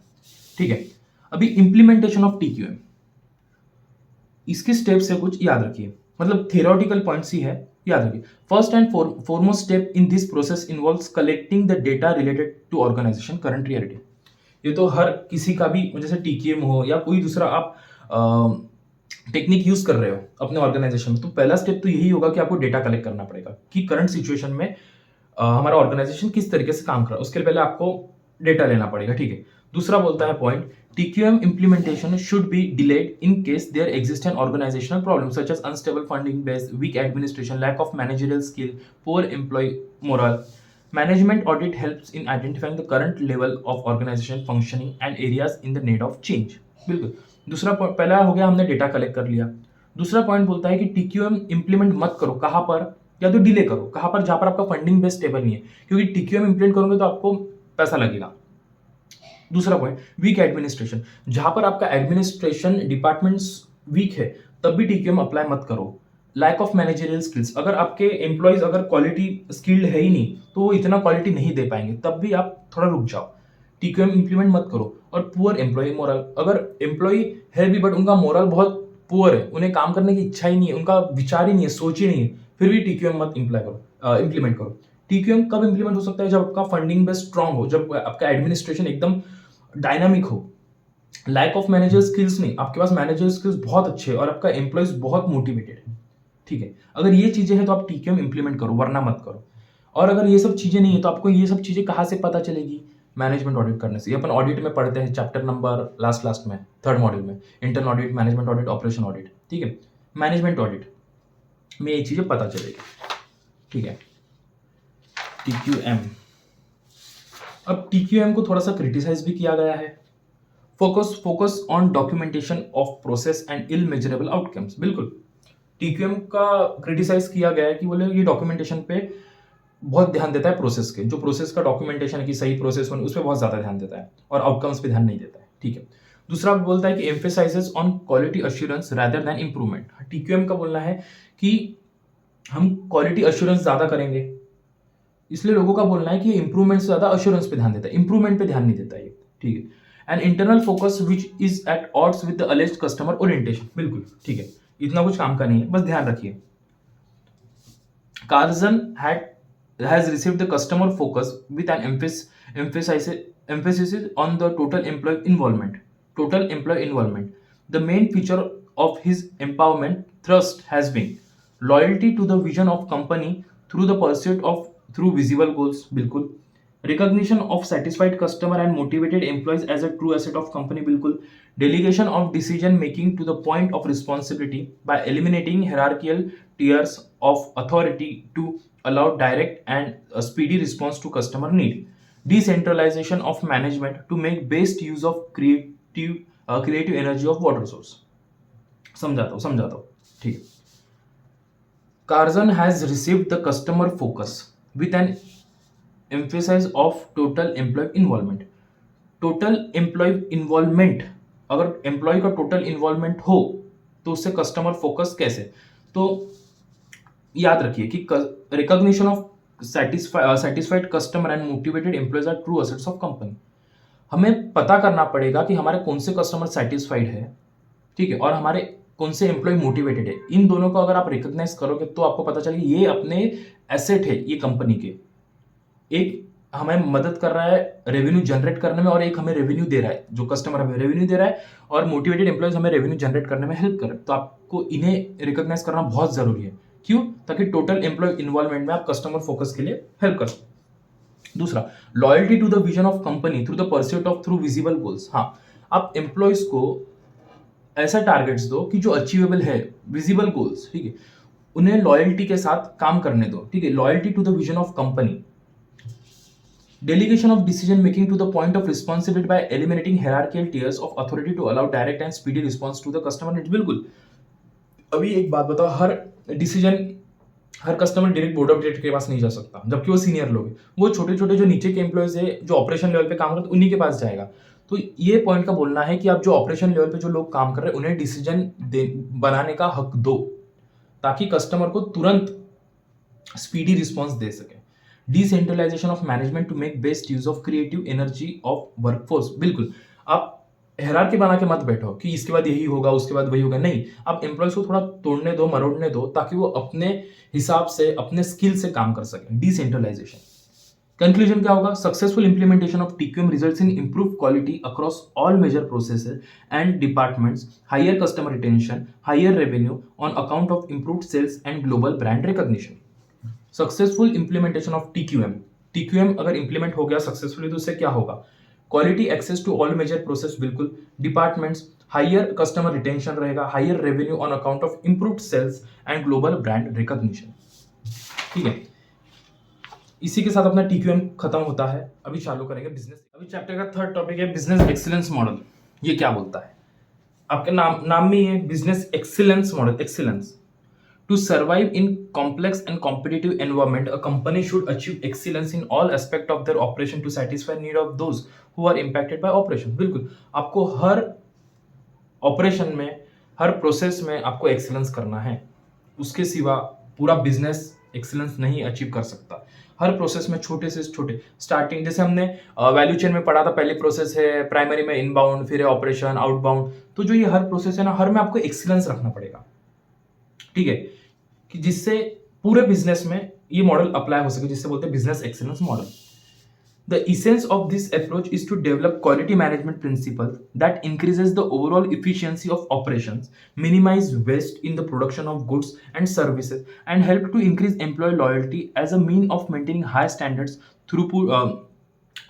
[SPEAKER 1] ठीक है. अभी इंप्लीमेंटेशन ऑफ टीक्यूएम, इसके स्टेप्स है कुछ याद रखिए, मतलब थियोरेटिकल पॉइंट्स ही है, याद रखिए. First and foremost step in this process involves collecting the data related to organization current reality. ये तो हर किसी का भी, जैसे टीक्यूएम हो या कोई दूसरा आप टेक्निक यूज कर रहे हो अपने ऑर्गेनाइजेशन में, तो पहला स्टेप तो यही होगा कि आपको डेटा कलेक्ट करना पड़ेगा कि करंट सिचुएशन में हमारा ऑर्गेनाइजेशन किस तरीके से काम कर रहा है. उसके लिए पहले आपको डेटा लेना पड़ेगा. ठीक है. दूसरा बोलता है point, TQM implementation should be delayed in case there exist an organizational problem such as unstable funding base, weak administration, lack of managerial skill, poor employee morale. Management audit helps in identifying the current level of organization functioning and areas in the need of change. बिल्कुल. दूसरा पहला हो गया, हमने data collect कर लिया. दूसरा point बोलता है कि टीक्यूएम इंप्लीमेंट मत करो. कहां पर, या तो डिले करो. कहां पर, जहां पर आपका फंडिंग बेस स्टेबल नहीं है, क्योंकि टीक्यूएम इंप्लीमेंट करोगे तो आपको पैसा लगेगा. दूसरा पॉइंट, वीक एडमिनिस्ट्रेशन. जहां पर आपका एडमिनिस्ट्रेशन डिपार्टमेंट्स वीक है, तब भी टीक्यूएम अप्लाई मत करो. लैक ऑफ मैनेजरियल स्किल्स, अगर आपके एम्प्लॉयज अगर क्वालिटी स्किल्ड है ही नहीं, तो वो इतना क्वालिटी नहीं दे पाएंगे, तब भी आप थोड़ा रुक जाओ, टीक्यूएम इंप्लीमेंट मत करो. और पुअर एम्प्लॉय मोरल, अगर एम्प्लॉय है भी बट उनका मोरल बहुत पुअर है, उन्हें काम करने की इच्छा ही नहीं है, उनका विचार ही नहीं है, सोच ही नहीं है, फिर भी टीक्यूएम मत इंप्लीमेंट करो. टीक्यूएम कब इंप्लीमेंट हो सकता है, जब आपका फंडिंग बेस स्ट्रांग हो, जब आपका एडमिनिस्ट्रेशन एकदम डायनामिक हो. लैक ऑफ मैनेजर स्किल्स नहीं, आपके पास मैनेजर स्किल्स बहुत अच्छे और आपका एम्प्लॉयज बहुत मोटिवेटेड है. ठीक है. अगर ये चीजें हैं तो आप टीक्यूएम इंप्लीमेंट करो, वरना मत करो. और अगर ये सब चीजें नहीं है तो आपको ये सब चीजें कहाँ से पता चलेगी, मैनेजमेंट ऑडिट करने से. अपन ऑडिट में पढ़ते हैं चैप्टर नंबर लास्ट में, थर्ड मॉड्यूल में, internal audit, management audit, operation audit. ठीक है. मैनेजमेंट ऑडिट में ये चीजें पता चलेगी. ठीक है. टीक्यूएम, अब टीक्यूएम को थोड़ा सा क्रिटिसाइज भी किया गया है. Focus on documentation of process and ill measurable outcomes. बिल्कुल. टीक्यूएम का क्रिटिसाइज किया गया है कि बोले ये डॉक्यूमेंटेशन पे बहुत ध्यान देता है, प्रोसेस के, जो प्रोसेस का डॉक्यूमेंटेशन है कि सही प्रोसेस हो, उस पर बहुत ज्यादा ध्यान देता है, और आउटकम्स पे ध्यान नहीं देता है. ठीक है. दूसरा बोलता है कि emphasises on quality assurance rather than improvement. TQM का बोलना है कि हम क्वालिटी अश्योरेंस ज्यादा करेंगे, इसलिए लोगों का बोलना है कि इंप्रूवमेंट से ज्यादा अश्योरेंस पे ध्यान देता है, इंप्रूवमेंट पे ध्यान नहीं देता है. ठीक है. And internal focus which is at odds with the alleged customer orientation. बिल्कुल. ठीक है. इतना कुछ काम का नहीं है, बस ध्यान रखिए. Carson has received the customer focus with an emphasis on the total employee involvement. The main feature of his empowerment thrust has been loyalty to the vision of company through the pursuit of through visible goals. बिल्कुल. Recognition of satisfied customer and motivated employees as a true asset of company. बिल्कुल. Delegation of decision making to the point of responsibility by eliminating hierarchical tiers of authority to allow direct and a speedy response to customer need. Decentralization of management to make best use of creative energy of water source. समझाता हूँ. ठीक है. Carson has received the customer focus with an emphasis of total employee involvement. Total employee involvement, अगर employee का total involvement हो तो उससे customer focus कैसे, तो याद रखिए कि recognition of satisfied customer and motivated employees are true assets of company. हमें पता करना पड़ेगा कि हमारे कौन से कस्टमर सेटिस्फाइड है, ठीक है, और हमारे कौन से एम्प्लॉय मोटिवेटेड है. इन दोनों को अगर आप रिकॉग्नाइज करोगे तो आपको पता चलेगा ये अपने एसेट है, ये कंपनी के. एक हमें मदद कर रहा है रेवेन्यू जनरेट करने में और एक हमें रेवेन्यू दे रहा है, जो कस्टमर हमें रेवेन्यू दे रहा है और मोटिवेटेड एम्प्लॉयज हमें रेवेन्यू जनरेट करने में हेल्प कर रहे हैं. तो आपको इन्हें रिकॉग्नाइज करना बहुत जरूरी है. क्यों? ताकि टोटल एम्प्लॉय इन्वॉल्वमेंट में आप कस्टमर फोकस के लिए हेल्प कर सको. दूसरा, loyalty to the vision of company through the pursuit of through visible goals. हाँ, आप एम्प्लॉयज को ऐसा टारगेट्स दो कि जो अचीवेबल है, विजिबल गोल्स, ठीक है, उन्हें लॉयल्टी के साथ काम करने दो, ठीक है. Loyalty to the vision of company. Delegation of decision making to the point of responsibility by eliminating hierarchical tiers of authority to allow direct and speedy response to the customer needs. बिल्कुल. अभी एक बात बताओ, हर decision हर customer direct board of director के पास नहीं जा सकता, जबकि वो सीनियर लोग हैं. वो छोटे छोटे जो नीचे के एम्प्लॉयज है, जो ऑपरेशन लेवल पे काम करते हैं, उन्हीं के पास जाएगा. तो ये पॉइंट का बोलना है कि आप जो ऑपरेशन लेवल पे जो लोग काम कर रहे हैं उन्हें डिसीजन बनाने का हक दो, ताकि कस्टमर को तुरंत स्पीडी रिस्पॉन्स दे सके. Decentralization of management to make best use of creative energy of workforce. बिल्कुल, आप हायरार्की बना के मत बैठो कि इसके बाद यही होगा, उसके बाद वही होगा. नहीं, आप एम्प्लॉयज को थोड़ा तोड़ने दो, मरोड़ने दो, ताकि वो अपने हिसाब से, अपने स्किल से काम कर सकें. डिसेंट्रलाइजेशन. कंक्लूजन क्या होगा? Successful implementation of TQM results in improve quality across all major processes and departments, higher customer retention, higher revenue on account of improved sales and global brand recognition. Successful implementation of TQM. TQM अगर implement हो गया successfully तो उससे क्या होगा? Quality access to all major process, बिल्कुल. Departments, higher customer retention रहेगा, higher revenue on account of improved sales and global brand recognition. ठीक है, इसी के साथ अपना टीक्यूएम खत्म होता है. अभी चालू करेंगे बिजनेस. अभी चैप्टर का थर्ड टॉपिक है बिजनेस एक्सीलेंस मॉडल. ये क्या बोलता है? आपके नाम में ही है business excellence model. Excellence. To survive in complex and competitive environment, a company should achieve excellence in all aspect of their operation to satisfy need of those who are impacted by operation. बिल्कुल, आपको हर operation में, हर process में आपको excellence करना है. उसके सिवा पूरा बिजनेस एक्सीलेंस नहीं अचीव कर सकता. हर प्रोसेस में छोटे से छोटे स्टार्टिंग, जैसे हमने वैल्यू चेन में पढ़ा था, पहले प्रोसेस है प्राइमरी में इनबाउंड, फिर है ऑपरेशन, आउटबाउंड. तो जो ये हर प्रोसेस है ना, हर में आपको एक्सीलेंस रखना पड़ेगा, ठीक है, कि जिससे पूरे बिजनेस में ये मॉडल अप्लाई हो सके, जिससे बोलते हैं business excellence model. The essence of this approach is to develop quality management principle that increases the overall efficiency of operations, minimize waste in the production of goods and services and help to increase employee loyalty as a mean of maintaining high standards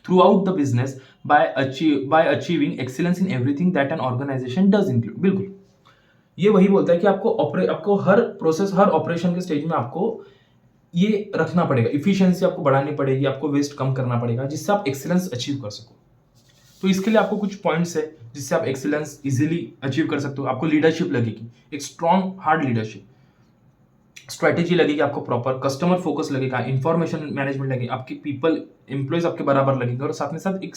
[SPEAKER 1] throughout the business by achieving excellence in everything that an organization does include. बिल्कुल, ये वही बोलता है कि आपको हर process, हर operation के stage में आपको ये रखना पड़ेगा, इफिशियंसी आपको बढ़ानी पड़ेगी, आपको वेस्ट कम करना पड़ेगा, जिससे आप एक्सीलेंस अचीव कर सको. तो इसके लिए आपको कुछ पॉइंट्स है जिससे आप एक्सीलेंस इजीली अचीव कर सकते हो. आपको लीडरशिप लगेगी, एक स्ट्रॉन्ग हार्ड लीडरशिप. स्ट्रेटेजी लगेगी आपको प्रॉपर, कस्टमर फोकस लगेगा, इंफॉर्मेशन मैनेजमेंट लगेगी, आपकी पीपल एम्प्लॉयज आपके बराबर लगेंगे, और साथ में साथ एक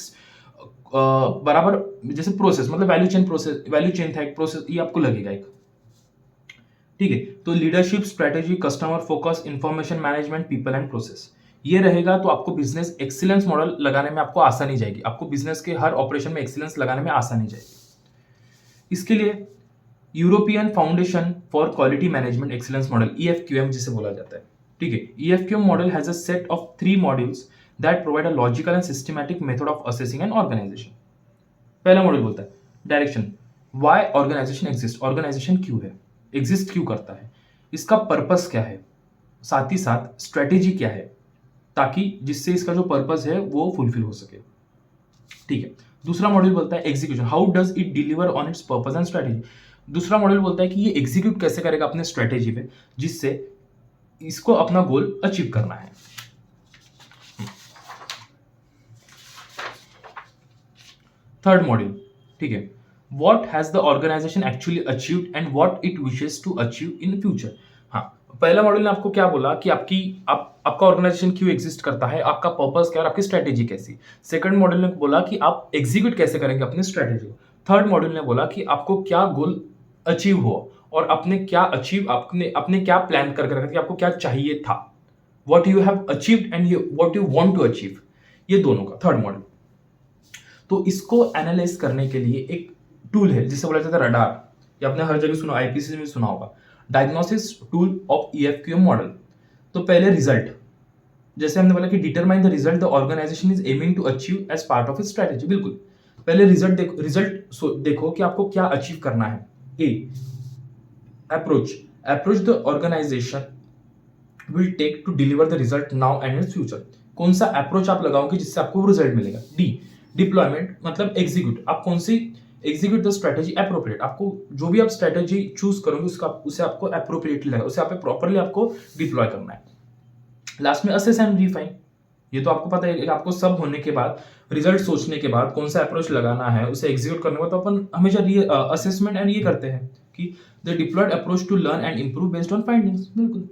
[SPEAKER 1] बराबर जैसे प्रोसेस, मतलब वैल्यू चेन था एक प्रोसेस, ये आपको लगेगा एक, ठीक है. तो leadership, strategy, customer focus, information management, people and process, ये रहेगा तो आपको बिजनेस एक्सीलेंस मॉडल लगाने में आपको आसानी जाएगी. आपको बिजनेस के हर ऑपरेशन में एक्सीलेंस लगाने में आसानी जाएगी. इसके लिए European foundation for quality management excellence model, EFQM जिसे बोला जाता है, ठीक है. EFQM model has a set of 3 modules that provide a logical and systematic method of assessing an organization. पहला मॉड्यूल बोलता है direction, why organization exist, organization क्यों है, एग्जिस्ट क्यों करता है, इसका पर्पस क्या है, साथ ही साथ स्ट्रेटेजी क्या है, ताकि जिससे इसका जो पर्पस है वो फुलफिल हो सके, ठीक है. दूसरा मॉड्यूल बोलता है execution, how does it deliver on it's purpose and strategy. दूसरा मॉड्यूल बोलता है कि ये एग्जीक्यूट कैसे करेगा अपने स्ट्रेटेजी पे, जिससे इसको अपना गोल अचीव करना है. थर्ड मॉड्यूल, ठीक है, what has the organization actually achieved and what it wishes to achieve in future. हाँ, पहला मॉड्यूल ने आपको क्या बोला कि आपका ऑर्गेनाइजेशन क्यों एग्जिस्ट करता है, आपका पर्पस क्या है और आपकी स्ट्रेटेजी कैसी। सेकंड मॉड्यूल ने बोला कि आप एग्जीक्यूट कैसे करेंगे अपनी स्ट्रेटेजी को। थर्ड मॉड्यूल ने बोला कि आपको क्या गोल अचीव हो और आपने क्या प्लान करके रखा कि आपको क्या चाहिए था, what you have achieved and what you want to achieve, ये दोनों का थर्ड मॉड्यूल। तो इसको एनालाइज करने के लिए एक टूल है जिसे बोला जाता है रडार। ये आपने हर जगह सुना, आईपीसी में सुना होगा, diagnosis tool of EFQM model. तो पहले रिजल्ट, जैसे हमने बोला कि determine the result the organization is aiming to achieve as part of its strategy. बिल्कुल, पहले रिजल्ट देखो कि आपको क्या अचीव करना है। A, approach the organization will take to deliver the result now and in future. कौन सा अप्रोच आप लगाओगे जिससे आपको रिजल्ट मिलेगा। डी, डिप्लॉयमेंट मतलब एग्जीक्यूट, आप कौन सी एग्जीक्यूट द स्ट्रेटेजी एप्रोप्रिएट, आपको जो भी आप स्ट्रेटेजी चूज करोगे उसे आपको एप्रोप्रिएटली लगेगा, उसे प्रॉपरली आपको डिप्लॉय करना है। लास्ट में असेस एंड रिफाइन, ये तो आपको पता है कि आपको सब होने के बाद, रिजल्ट सोचने के बाद कौन सा अप्रोच लगाना है, उसे एग्जीक्यूट करने के बाद तो अपन हमेशा असेसमेंट एंड ये करते हैं कि the deployed approach to learn and improve based on findings. बिल्कुल,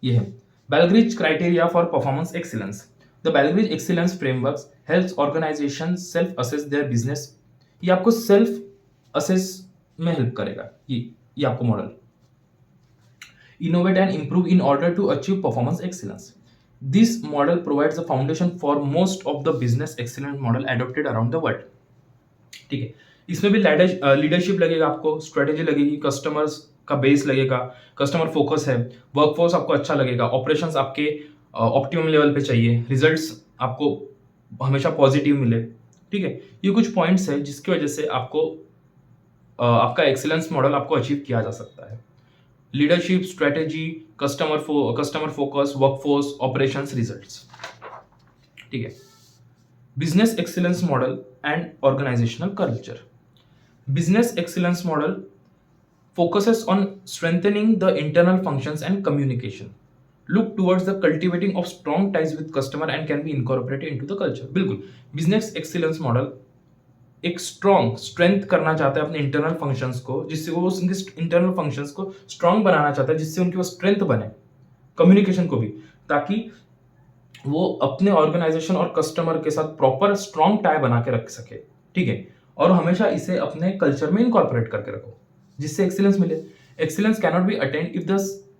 [SPEAKER 1] ये है Baldrige criteria for performance excellence. The Baldrige excellence framework helps organization self assess their business. ये आपको सेल्फ असेस में हेल्प करेगा ये आपको model. Innovate and improve in order to achieve performance excellence. This model provides the foundation for most of the business excellence model adopted around the world. ठीक है, इसमें भी लीडरशिप लगेगा, आपको स्ट्रेटेजी लगेगी, कस्टमर्स का बेस लगेगा, कस्टमर फोकस है, वर्कफोर्स आपको अच्छा लगेगा, ऑपरेशंस आपके ऑप्टिमम लेवल पे चाहिए, रिजल्ट्स आपको हमेशा पॉजिटिव मिले। ठीक है, ये कुछ पॉइंट्स है जिसकी वजह से आपका एक्सीलेंस मॉडल आपको अचीव किया जा सकता है। Leadership, strategy, customer focus, workforce, operations, results. ठीक है, business excellence model and organizational culture. Business excellence model focuses on strengthening the internal functions and communication. Look towards the cultivating of strong ties with customer and can be incorporated into the culture. बिल्कुल, business excellence model एक strength करना चाहता है अपने internal functions को, जिससे वो उनके इंटरनल फंक्शंस को स्ट्रांग बनाना चाहता है, जिससे उनकी वो स्ट्रेंथ बने, कम्युनिकेशन को भी, ताकि वो अपने ऑर्गेनाइजेशन और कस्टमर के साथ प्रॉपर स्ट्रांग टाई बना के रख सके। ठीक है, और हमेशा इसे अपने कल्चर में इनकॉर्पोरेट करके रखो जिससे एक्सीलेंस मिले। Excellence cannot be attend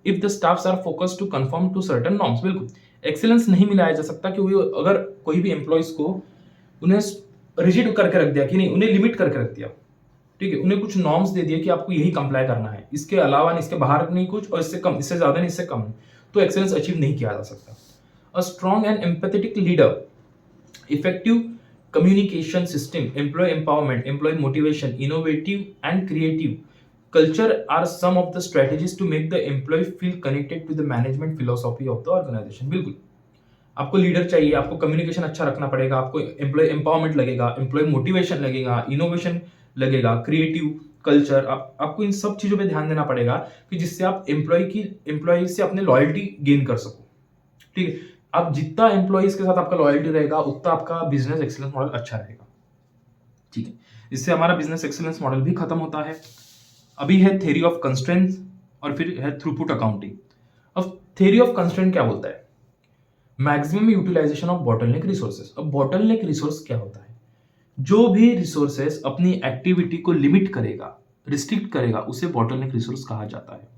[SPEAKER 1] if the staffs are focused to confirm to certain norms. बिल्कुल, एक्सीलेंस नहीं मिलाया जा सकता क्योंकि अगर कोई भी एम्प्लॉयज को उन्हें रिजिड करके रख दिया कि नहीं, उन्हें लिमिट करके रख दिया। ठीक है, उन्हें कुछ नॉर्म्स दे दिए कि आपको यही कंप्लाई करना है, इसके अलावा नहीं, इसके बाहर नहीं कुछ, और इससे कम, इससे ज्यादा नहीं, इससे कम नहीं, तो एक्सीलेंस अचीव नहीं किया जा सकता। A strong and empathetic leader, effective communication system, employee empowerment, employee motivation, innovative and creative culture are some of the strategies to make the employee feel connected to the management philosophy of the organization. बिल्कुल, आपको leader चाहिए, आपको communication अच्छा रखना पड़ेगा, आपको employ empowerment लगेगा, employ motivation लगेगा, इनोवेशन लगेगा, क्रिएटिव कल्चर, आपको इन सब चीजों पे ध्यान देना पड़ेगा कि जिससे आप एम्प्लॉय से अपने लॉयल्टी गेन कर सको। ठीक है, आप जितना एम्प्लॉयज के साथ आपका लॉयल्टी रहेगा उतना आपका बिजनेस एक्सीलेंस मॉडल अच्छा रहेगा। ठीक है, इससे हमारा बिजनेस एक्सीलेंस मॉडल भी खत्म होता है। अभी है थ्योरी ऑफ कंस्ट्रेंट्स और फिर है थ्रूपुट अकाउंटिंग। अब थ्योरी ऑफ कंस्ट्रेंट क्या बोलता है? Maximum utilization of bottleneck resources. अब बॉटलनेक रिसोर्स क्या होता है? जो भी रिसोर्सेज अपनी एक्टिविटी को लिमिट करेगा, रिस्ट्रिक्ट करेगा, उसे बॉटलनेक रिसोर्स कहा जाता है।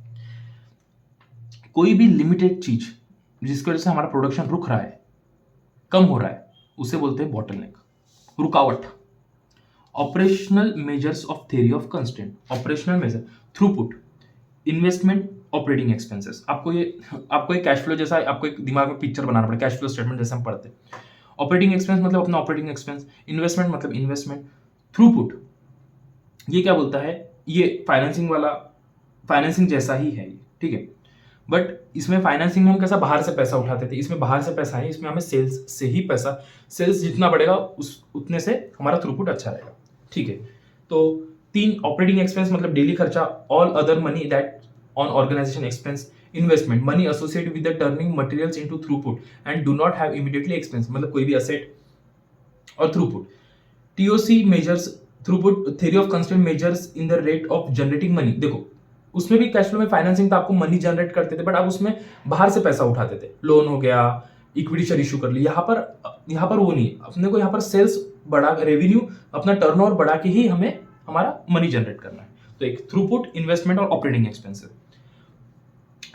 [SPEAKER 1] कोई भी लिमिटेड चीज जिसकी वजह से हमारा प्रोडक्शन रुक रहा है, कम हो रहा है, उसे बोलते हैं बॉटलनेक, रुकावट। Operational measures of theory of constraint. Operational measure, throughput, investment, operating expenses. आपको एक कैश फ्लो जैसा आपको एक दिमाग में पिक्चर बनाना पड़ेगा, कैश फ्लो स्टेटमेंट जैसे हम पढ़ते हैं। ऑपरेटिंग एक्सपेंस मतलब अपना ऑपरेटिंग एक्सपेंस, इन्वेस्टमेंट मतलब इन्वेस्टमेंट, थ्रूपुट ये क्या बोलता है? ये फाइनेंसिंग जैसा ही है ये। ठीक है, बट इसमें फाइनेंसिंग में हम कैसा बाहर से पैसा उठाते थे, इसमें बाहर से पैसा है, इसमें हमें सेल्स से ही पैसा, सेल्स जितना बढ़ेगा उतने से हमारा थ्रूपुट अच्छा रहेगा। ठीक है, तो 3 ऑपरेटिंग एक्सपेंस मतलब डेली खर्चा, all other money that on organization expense, investment money associated with the turning materials into throughput and do not have immediately expense मतलब कोई भी असेट, और throughput. TOC measures throughput, theory of constraint measures in the rate of generating money. देखो, उसमें भी cash flow में financing था, आपको मनी जनरेट करते थे, बट आप उसमें बाहर से पैसा उठाते थे, लोन हो गया, इक्विटी शेयर इशू कर ली। यहाँ पर वो नहीं, अपने को यहाँ पर सेल्स बढ़ा, रेवेन्यू अपना टर्नओवर बढ़ा के ही हमें हमारा मनी जनरेट करना है। तो एक थ्रूपुट, इन्वेस्टमेंट और ऑपरेटिंग एक्सपेंसेस।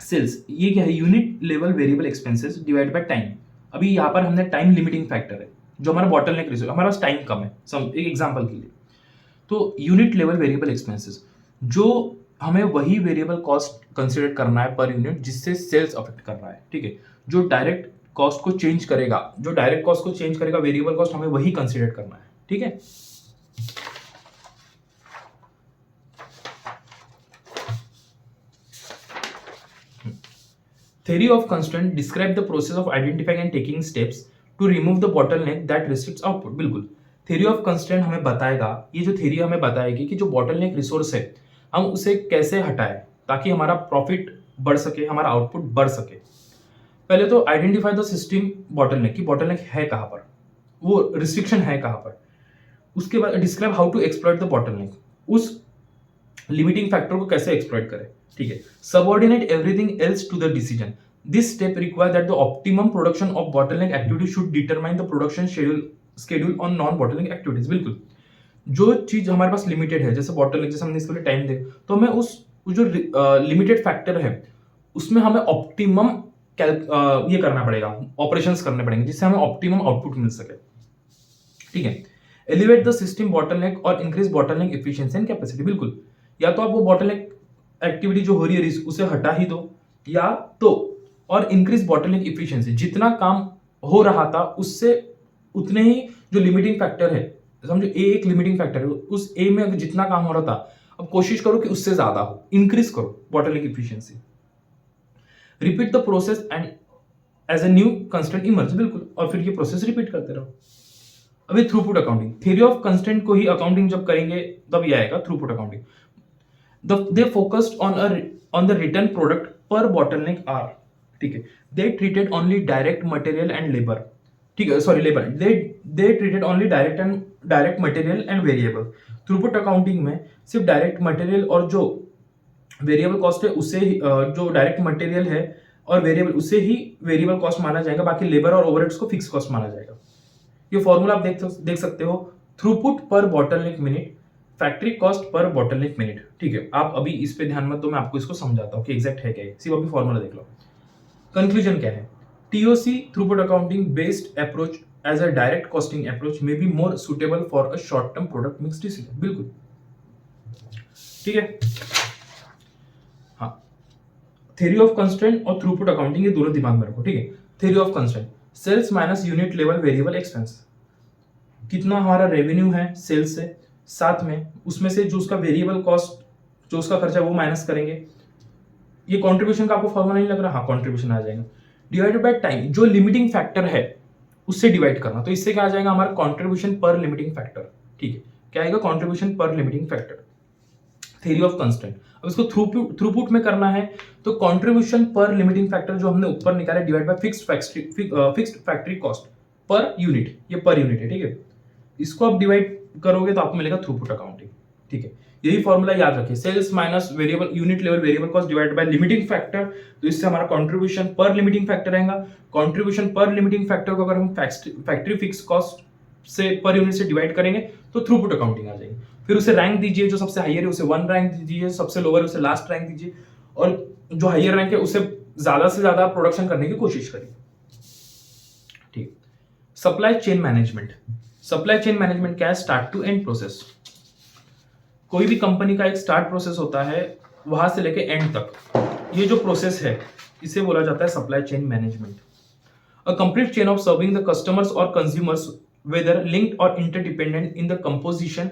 [SPEAKER 1] सेल्स ये क्या है, unit level variable expenses divide by time. अभी यहाँ पर हमने टाइम लिमिटिंग फैक्टर है, जो हमारा बॉटलनेक रिजर्व, हमारे पास टाइम कम है, एक एग्जांपल के लिए। तो यूनिट लेवल वेरिएबल एक्सपेंसेस, जो हमें वही वेरिएबल कॉस्ट कंसीडर करना है पर यूनिट जिससे सेल्स अफेक्ट कर रहा है, ठीक है। जो डायरेक्ट कॉस्ट को चेंज करेगा, वेरिएबल कॉस्ट हमें वही कंसीडर करना है, ठीक है। Theory of constraint describe the process of identifying and taking steps to remove the bottleneck that restricts output। बिल्कुल, थ्योरी ऑफ कंस्ट्रेंट हमें बताएगा, ये जो थ्योरी हमें बताएगी कि जो बॉटलनेक रिसोर्स है हम उसे कैसे हटाएं ताकि हमारा प्रॉफिट बढ़ सके, हमारा आउटपुट बढ़ सके। पहले तो आइडेंटिफाई द सिस्टम बॉटलनेक, कि बॉटलनेक है कहां पर, वो रिस्ट्रिक्शन है कहां पर। उसके बाद describe how to exploit the bottleneck, उस लिमिटिंग फैक्टर को कैसे एक्सप्लॉइट करें, ठीक है। Subordinate everything else to the decision, this step require that the optimum production of bottleneck activity should determine the production schedule on non bottleneck activities. बिल्कुल, जो चीज हमारे पास लिमिटेड है, जैसे बॉटलनेक, जैसे हमने इसके लिए टाइम दे, तो हमें उस जो लिमिटेड फैक्टर है उसमें हमें ऑप्टिमम ये करना पड़ेगा, ऑपरेशंस करने पड़ेंगे जिससे हमें ऑप्टिमम आउटपुट मिल सके, ठीक है। एलिवेट द सिस्टम बॉटलनेक और increase bottleneck efficiency and capacity. बिल्कुल, या तो आप वो बॉटलनेक एक्टिविटी जो हो रही है उसे हटा ही दो, या तो और इंक्रीज बॉटलनेक एफिशिएंसी, जितना काम हो रहा था उससे उतने ही जो लिमिटिंग फैक्टर है, समझो ए एक लिमिटिंग फैक्टर है, उस ए में अगर जितना काम हो रहा था अब कोशिश करो कि उससे ज्यादा हो, इंक्रीज करो bottleneck efficiency. Repeat the process and as a new constraint emerge. बिल्कुल, और फिर ये प्रोसेस रिपीट करते रहो। अभी throughput accounting, theory of constraint को ही अकाउंटिंग जब करेंगे तब ये आएगा throughput accounting. They focused on the written product per bottleneck R, ठीक है। They treated only direct material and labor, ठीक है, sorry labour, they treated only direct material and variable। Throughput accounting में सिर्फ डायरेक्ट मटेरियल और जो variable cost है उसे जो डायरेक्ट मटेरियल है और वेरिएबल उसे ही वेरिएबल कॉस्ट माना जाएगा, बाकी लेबर और ओवरहेड्स को फिक्स कॉस्ट माना जाएगा। ये फॉर्मूला आप देख सकते हो, थ्रूपुट पर bottleneck minute, factory cost per bottleneck minute, ठीक है। आप अभी इस पे ध्यान मत दो, मैं आपको इसको समझाता हूँ कि एग्जैक्ट है क्या है, सिर्फ अभी फॉर्मूला देख लो। कंक्लूजन क्या है, TOC throughput accounting based approach as a direct costing approach may be more suitable for a short term product mix decision. बिल्कुल, ठीक है। हाँ, थ्योरी ऑफ कंस्ट्रेंट और थ्रूपुट अकाउंटिंग ये दोनों दिमाग में रखो, ठीक है। Theory of constraint, sales minus unit level variable expense, कितना हमारा रेवेन्यू है सेल्स से, साथ में उसमें से जो उसका वेरिएबल कॉस्ट, जो उसका खर्चा वो माइनस करेंगे। ये कंट्रीब्यूशन का आपको फॉर्मूला नहीं लग रहा, हाँ कंट्रीब्यूशन आ जाएगा, डिवाइडेड बाय टाइम, जो लिमिटिंग फैक्टर है उससे डिवाइड करना, तो इससे क्या आ जाएगा हमारा कंट्रीब्यूशन पर लिमिटिंग फैक्टर, ठीक है। क्या आएगा, कंट्रीब्यूशन पर limiting factor. Theory of constraint, अब इसको थ्रूपुट में करना है तो कंट्रीब्यूशन पर लिमिटिंग फैक्टर जो हमने ऊपर निकाला divide by fixed factory cost per unit, ये पर यूनिट है, ठीक है। इसको आप डिवाइड करोगे तो आपको मिलेगा थ्रूपुट अकाउंटिंग, ठीक है। यही फॉर्मूला याद रखिए, sales minus variable unit level variable cost divide by limiting factor, तो इससे हमारा कंट्रीब्यूशन पर लिमिटिंग फैक्टर आएगा। कंट्रीब्यूशन पर लिमिटिंग फैक्टर को अगर हम फैक्ट्री फिक्स कॉस्ट से पर यूनिट से डिवाइड करेंगे तो थ्रूपुट अकाउंटिंग आ जाएगी। फिर उसे रैंक दीजिए, जो सबसे हाईयर है उसे 1 रैंक दीजिए, सबसे लोअर है उसे लास्ट रैंक दीजिए, और जो हाईयर रैंक है उसे ज्यादा से ज्यादा प्रोडक्शन करने की कोशिश करिए, ठीक। Supply chain management, supply chain management क्या है, स्टार्ट टू एंड प्रोसेस। कोई भी कंपनी का एक स्टार्ट प्रोसेस होता है, वहां से लेके एंड तक ये जो प्रोसेस है इसे बोला जाता है supply chain management. A complete chain of serving the customers और कंज्यूमर्स वेदर लिंक्ड और interdependent in the composition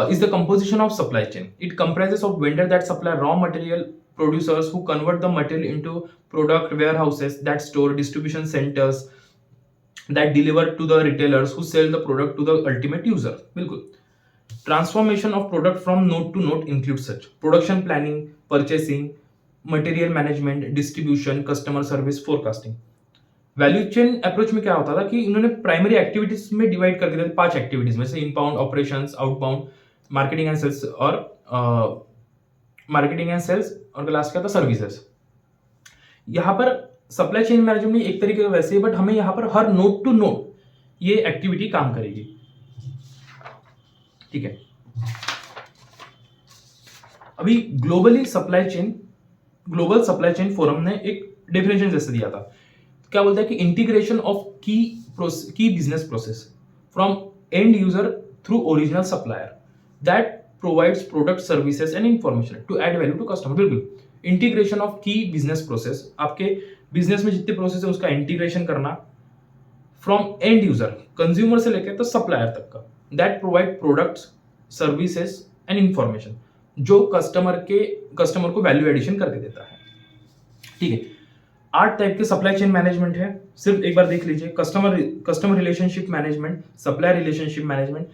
[SPEAKER 1] is the composition of supply chain. It comprises of vendor that supply raw material, producers who convert the material into product, warehouses that store, distribution centers that deliver to the retailers who sell the product to the ultimate user. बिल्कुल, transformation of product from node to node includes such production planning, purchasing, material management, distribution, customer service, forecasting. Value chain approach में क्या होता था कि इन्होंने primary activities में divide कर दिया था 5 एक्टिविटीज में से, inbound operations, outbound, marketing and sales और मार्केटिंग एंड सेल्स, और लास्ट क्या था, सर्विसेज। यहाँ पर सप्लाई चेन मैनेजमेंट में एक तरीके का वैसे ही, बट हमें यहाँ पर हर नोड टू नोड ये एक्टिविटी काम करेगी, ठीक है। अभी ग्लोबल सप्लाई चेन फोरम ने एक डेफिनेशन जैसे दिया था, क्या बोलता है कि integration of key business process from end user through original supplier that provides product services and information to add value to customer. बिल्कुल, integration of key business process, आपके बिजनेस में जितने प्रोसेस है उसका इंटीग्रेशन करना फ्रॉम एंड यूजर, कंज्यूमर से लेकर तो सप्लायर तक का, that provide products services and information, जो कस्टमर को वैल्यू एडिशन करके देता है, ठीक है। 8 टाइप के सप्लाई चेन मैनेजमेंट है, सिर्फ एक बार देख लीजिए। Customer relationship management, supplier relationship management,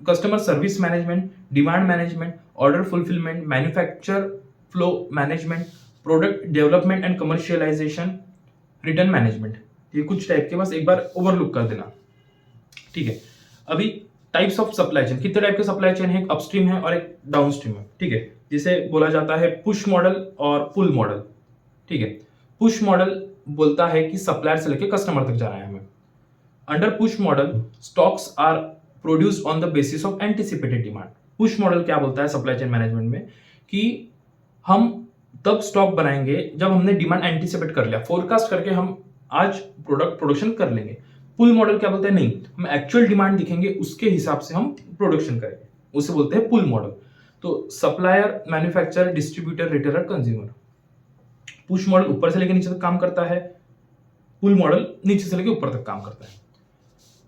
[SPEAKER 1] customer service management, demand management, order fulfilment, manufacture flow management, product development and commercialisation, return management. ये कुछ टाइप के, बस एक बार ओवरलुक कर देना, ठीक है। अभी टाइप्स ऑफ सप्लाई चेन, कितने टाइप के सप्लाई चेन है, एक अपस्ट्रीम है और एक डाउनस्ट्रीम है, ठीक है, जिसे बोला जाता है पुश मॉडल और पुल मॉडल, ठीक है। पुश मॉडल बोलता है कि सप्लायर से लेकर कस्टमर तक जाना है हमें। Under push model stocks are produced on the basis of anticipated demand. Push model क्या बोलता है सप्लाई चेन मैनेजमेंट में, कि हम तब स्टॉक बनाएंगे जब हमने डिमांड एंटिसिपेट कर लिया, फोरकास्ट करके हम आज प्रोडक्शन कर लेंगे। पुल मॉडल क्या बोलता है, नहीं, हम एक्चुअल डिमांड दिखेंगे उसके हिसाब से हम प्रोडक्शन करेंगे, उसे बोलते हैं पुल मॉडल। तो supplier, manufacturer, distributor, retailer, consumer. Push model ऊपर से लेकर नीचे तक काम करता है, पुल मॉडल नीचे से लेकर ऊपर तक काम करता है।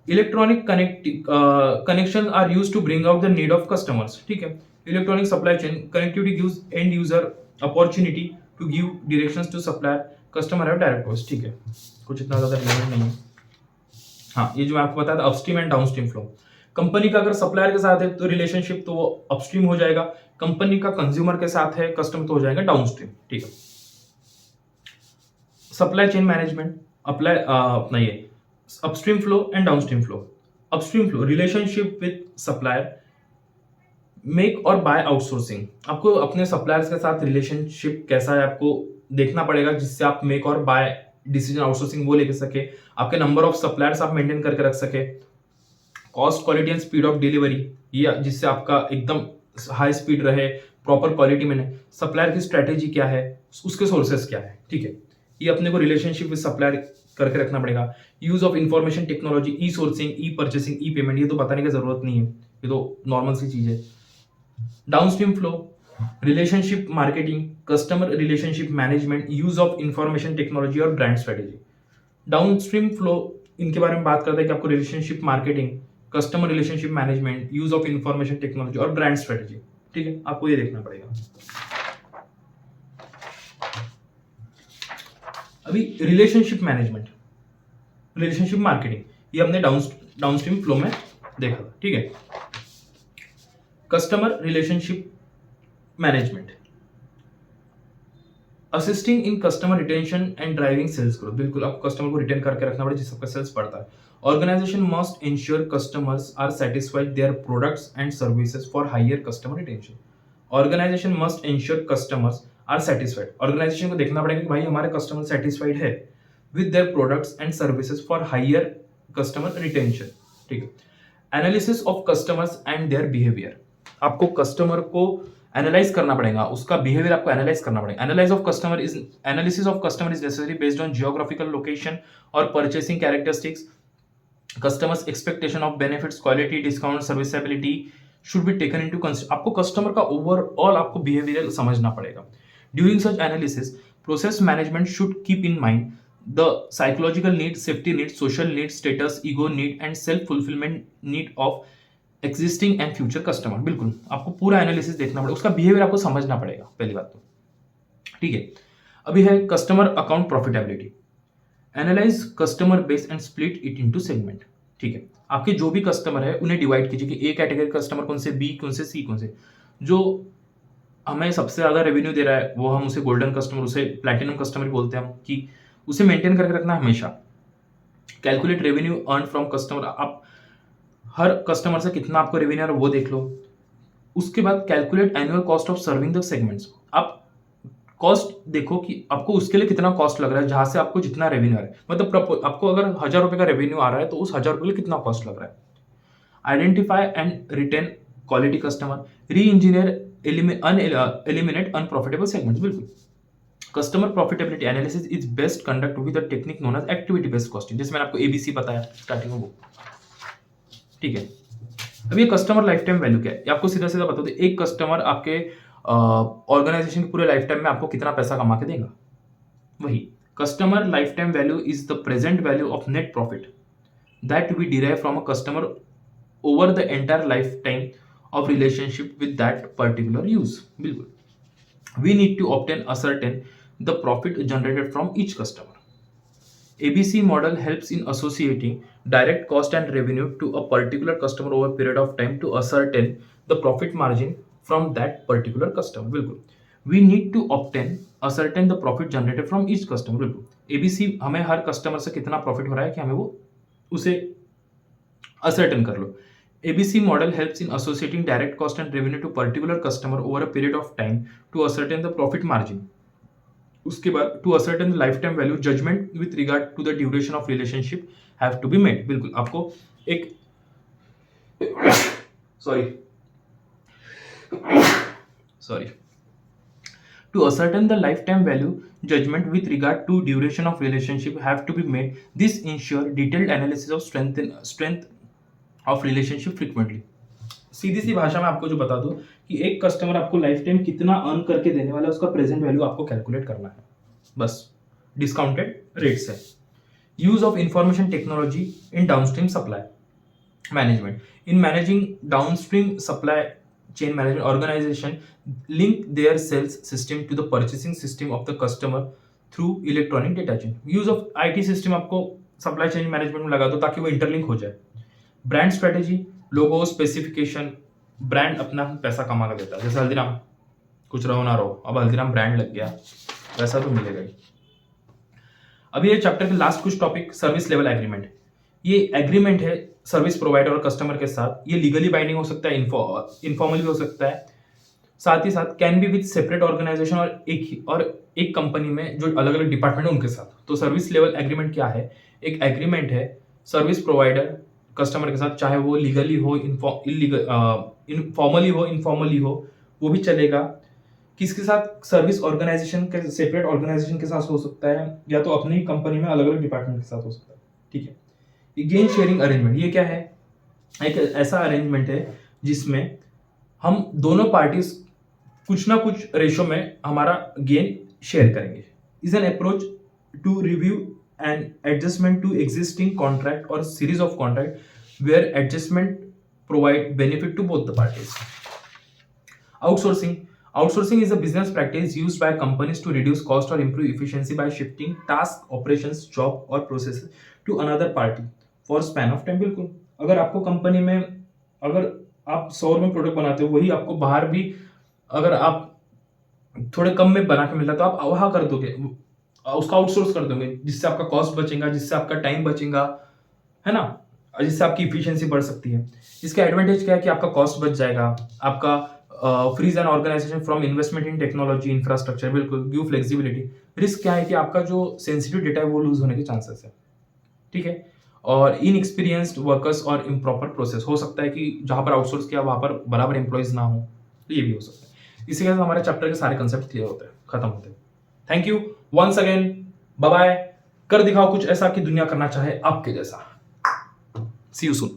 [SPEAKER 1] Electronic connection are used to bring out the need of customers, ठीक है। Electronic supply chain connectivity gives end user opportunity to give directions to supplier, customer have direct voice, ठीक है, कुछ इतना ज्यादा रिलेवेंट नहीं है। हाँ, ये जो मैं आपको बताया था upstream and downstream flow. Company का अगर सप्लायर के साथ है तो रिलेशनशिप तो वो अपस्ट्रीम हो जाएगा, कंपनी का कंज्यूमर के साथ है कस्टमर तो हो जाएगा डाउनस्ट्रीम, ठीक है। सप्लाई चेन मैनेजमेंट अपना ये upstream flow and downstream flow. Upstream flow, relationship with supplier, make और बाय आउटसोर्सिंग। आपको अपने सप्लायर्स के साथ रिलेशनशिप कैसा है आपको देखना पड़ेगा, जिससे आप मेक और बाय डिसीजन आउटसोर्सिंग वो लेके सके, आपके नंबर ऑफ सप्लायर्स आप मेंटेन करके रख सके, cost, quality and speed of delivery, ये जिससे आपका एकदम हाई स्पीड रहे, प्रॉपर क्वालिटी में। सप्लायर की स्ट्रेटेजी क्या है, उसके सोर्सेस क्या है, ठीक है, ये अपने को रिलेशनशिप विद सप्लायर करके रखना पड़ेगा। Use of information technology, E sourcing, E purchasing, E payment, ये तो बताने की जरूरत नहीं है, ये तो नॉर्मल सी चीज है। Downstream flow, relationship marketing, customer relationship management, use of information technology और ब्रांड स्ट्रेटेजी। डाउनस्ट्रीम फ्लो इनके बारे में बात करता है कि आपको relationship marketing, customer relationship management, use of information technology और ब्रांड स्ट्रेटेजी, ठीक है, आपको ये देखना पड़ेगा। अभी रिलेशनशिप मैनेजमेंट, रिलेशनशिप मार्केटिंग, ये हमने डाउनस्ट्रीम फ्लो में देखा था, ठीक है। Customer relationship management, assisting in customer retention and driving sales growth. बिल्कुल, आपको कस्टमर को रिटेन करके रखना पड़ेगा जिससे आपका सेल्स बढ़ता है। Organisation must ensure customers are satisfied their products and services for higher customer retention. Organisation must ensure customers are satisfied, organisation को देखना पड़ेगा कि भाई हमारे कस्टमर सेटिस्फाइड है with their products and services for higher customer retention, ठीक है। Analysis of customers and their behaviour, आपको कस्टमर को एनालाइज करना पड़ेगा, उसका बिहेवियर आपको एनालाइज करना पड़ेगा। Analysis of customer is necessary based on geographical location और purchasing characteristics, customers expectation of benefits, quality, discount, serviceability should be taken into consider. आपको कस्टमर का ओवरऑल आपको बिहेवियर समझना पड़ेगा। During such analysis, process management should keep in mind the psychological need, safety need, social need, status, ego need and self fulfilment need of existing and future customer. बिल्कुल, आपको पूरा analysis देखना पड़ेगा, उसका behaviour आपको समझना पड़ेगा, पहली बात तो, ठीक है। अभी है customer account profitability, analyse customer base and split it into segment, ठीक है। आपके जो भी कस्टमर है उन्हें डिवाइड कीजिए कि ए कैटेगरी कस्टमर कौन से, बी कौन से, सी कौन से। जो हमें सबसे ज्यादा रेवेन्यू दे रहा है वो हम उसे गोल्डन कस्टमर, उसे प्लैटिनम कस्टमर बोलते हैं हम, कि उसे मेंटेन करके रखना हमेशा। Calculate revenue earn from customer, आप हर कस्टमर से कितना आपको रेवेन्यू आ रहा है वो देख लो, उसके बाद calculate annual cost of serving the segments. आप कॉस्ट देखो कि आपको उसके लिए कितना कॉस्ट लग रहा है, जहां से आपको जितना रेवेन्यू आ रहा है। मतलब आपको अगर 1,000 रुपए का रेवेन्यू आ रहा है तो उस 1,000 रुपए के लिए कितना कॉस्ट लग रहा है। Identify and retain quality customer, reengineer eliminate unprofitable segments. बिल्कुल, customer profitability analysis is best conduct with a technique known as activity based costing, जैसे मैंने आपको एबीसी बताया स्टार्टिंग में वो। ठीक है, अब ये कस्टमर लाइफ टाइम वैल्यू क्या है, ये आपको सीधा सीधा बता दो। एक कस्टमर आपके ऑर्गेनाइजेशन के पूरे लाइफ टाइम में आपको कितना पैसा कमा के देगा, वही customer lifetime value is the present value of net profit that we derive from a customer over the entire lifetime of relationship with that particular use. बिल्कुल, we need to obtain ascertain the profit generated from each customer. ABC model helps in associating direct cost and revenue to a particular customer over a period of time to ascertain the profit margin from that particular customer. बिल्कुल, we need to ascertain the profit generated from each customer. बिल्कुल, ABC हमें हर customer से कितना profit हो रहा है कि हमें वो उसे ascertain कर लो। ABC model helps in associating direct cost and revenue to particular customer over a period of time to ascertain the profit margin. उसके बाद to ascertain the lifetime value judgment with regard to the duration of relationship have to be made. बिल्कुल, आपको एक sorry to ascertain the lifetime value judgment with regard to duration of relationship have to be made. This ensure detailed analysis of strength of relationship frequently. सीधी सी भाषा में आपको जो बता दूं कि एक कस्टमर आपको लाइफ टाइम कितना अर्न करके देने वाला है, उसका प्रेजेंट वैल्यू आपको कैलकुलेट करना है, बस डिस्काउंटेड रेट से। Use of information technology in downstream supply management. In managing downstream supply chain management, organization link their sales system to the purchasing system of the customer through electronic data chain. Use of IT system आपको supply chain management में लगा दो ताकि वो interlink हो जाए। Brand strategy, लोगो, specification, brand अपना पैसा कमा कर देता है। जैसे हल्दीराम, कुछ रहो ना रहो, अब हल्दीराम ब्रांड लग गया, वैसा तो मिलेगा ही। अब ये चैप्टर के लास्ट कुछ टॉपिक, सर्विस लेवल एग्रीमेंट। ये एग्रीमेंट है सर्विस प्रोवाइडर और कस्टमर के साथ। ये लीगली बाइंडिंग हो सकता है, इनफॉर्मली हो सकता है। साथ ही साथ can be with separate organisation और एक कंपनी में जो अलग अलग डिपार्टमेंट है उनके साथ। तो सर्विस लेवल एग्रीमेंट क्या है? एक एग्रीमेंट है सर्विस प्रोवाइडर कस्टमर के साथ, चाहे वो लीगली हो, इनफॉर्मली हो, वो भी चलेगा। किसके साथ? सर्विस ऑर्गेनाइजेशन के, सेपरेट ऑर्गेनाइजेशन के साथ हो सकता है, या तो अपनी कंपनी में अलग अलग डिपार्टमेंट के साथ हो सकता है। ठीक है, गेन शेयरिंग अरेंजमेंट, ये क्या है? एक ऐसा अरेंजमेंट है जिसमें हम दोनों पार्टीज कुछ ना कुछ रेशो में हमारा गेन शेयर करेंगे। Is an approach to review and adjustment to existing contract or series of contract where adjustment provide benefit to both the parties. Outsourcing is a business practice used by companies to reduce cost or improve efficiency by shifting task, operations, job or processes to another party for span of time. बिल्कुल, अगर आपको company में, अगर आप 100 में product बनाते हो, वही आपको बाहर भी अगर आप थोड़े कम में बना के मिलता है तो आप वहां कर दोगे, उसका आउटसोर्स कर दोगे, जिससे आपका कॉस्ट बचेगा, जिससे आपका टाइम बचेगा, है ना, जिससे आपकी इफिशियंसी बढ़ सकती है। इसका एडवांटेज क्या है कि आपका कॉस्ट बच जाएगा, आपका frees and organisation from investment in technology infrastructure, बिल्कुल गिव फ्लेक्सिबिलिटी। रिस्क क्या है कि आपका जो सेंसिटिव डेटा है वो लूज होने के चांसेस है। ठीक है, और इनएक्सपीरियंस्ड वर्कर्स और इम्प्रॉपर प्रोसेस, हो सकता है कि जहां पर आउटसोर्स किया वहां पर बराबर एम्प्लॉइज ना हो, तो ये भी हो सकता है। इसी के साथ हमारे चैप्टर के सारे कंसेप्ट क्लियर होते हैं, खत्म होते हैं। Thank you once again, bye bye. कर दिखाओ कुछ ऐसा कि दुनिया करना चाहे आपके जैसा। सी यू सून।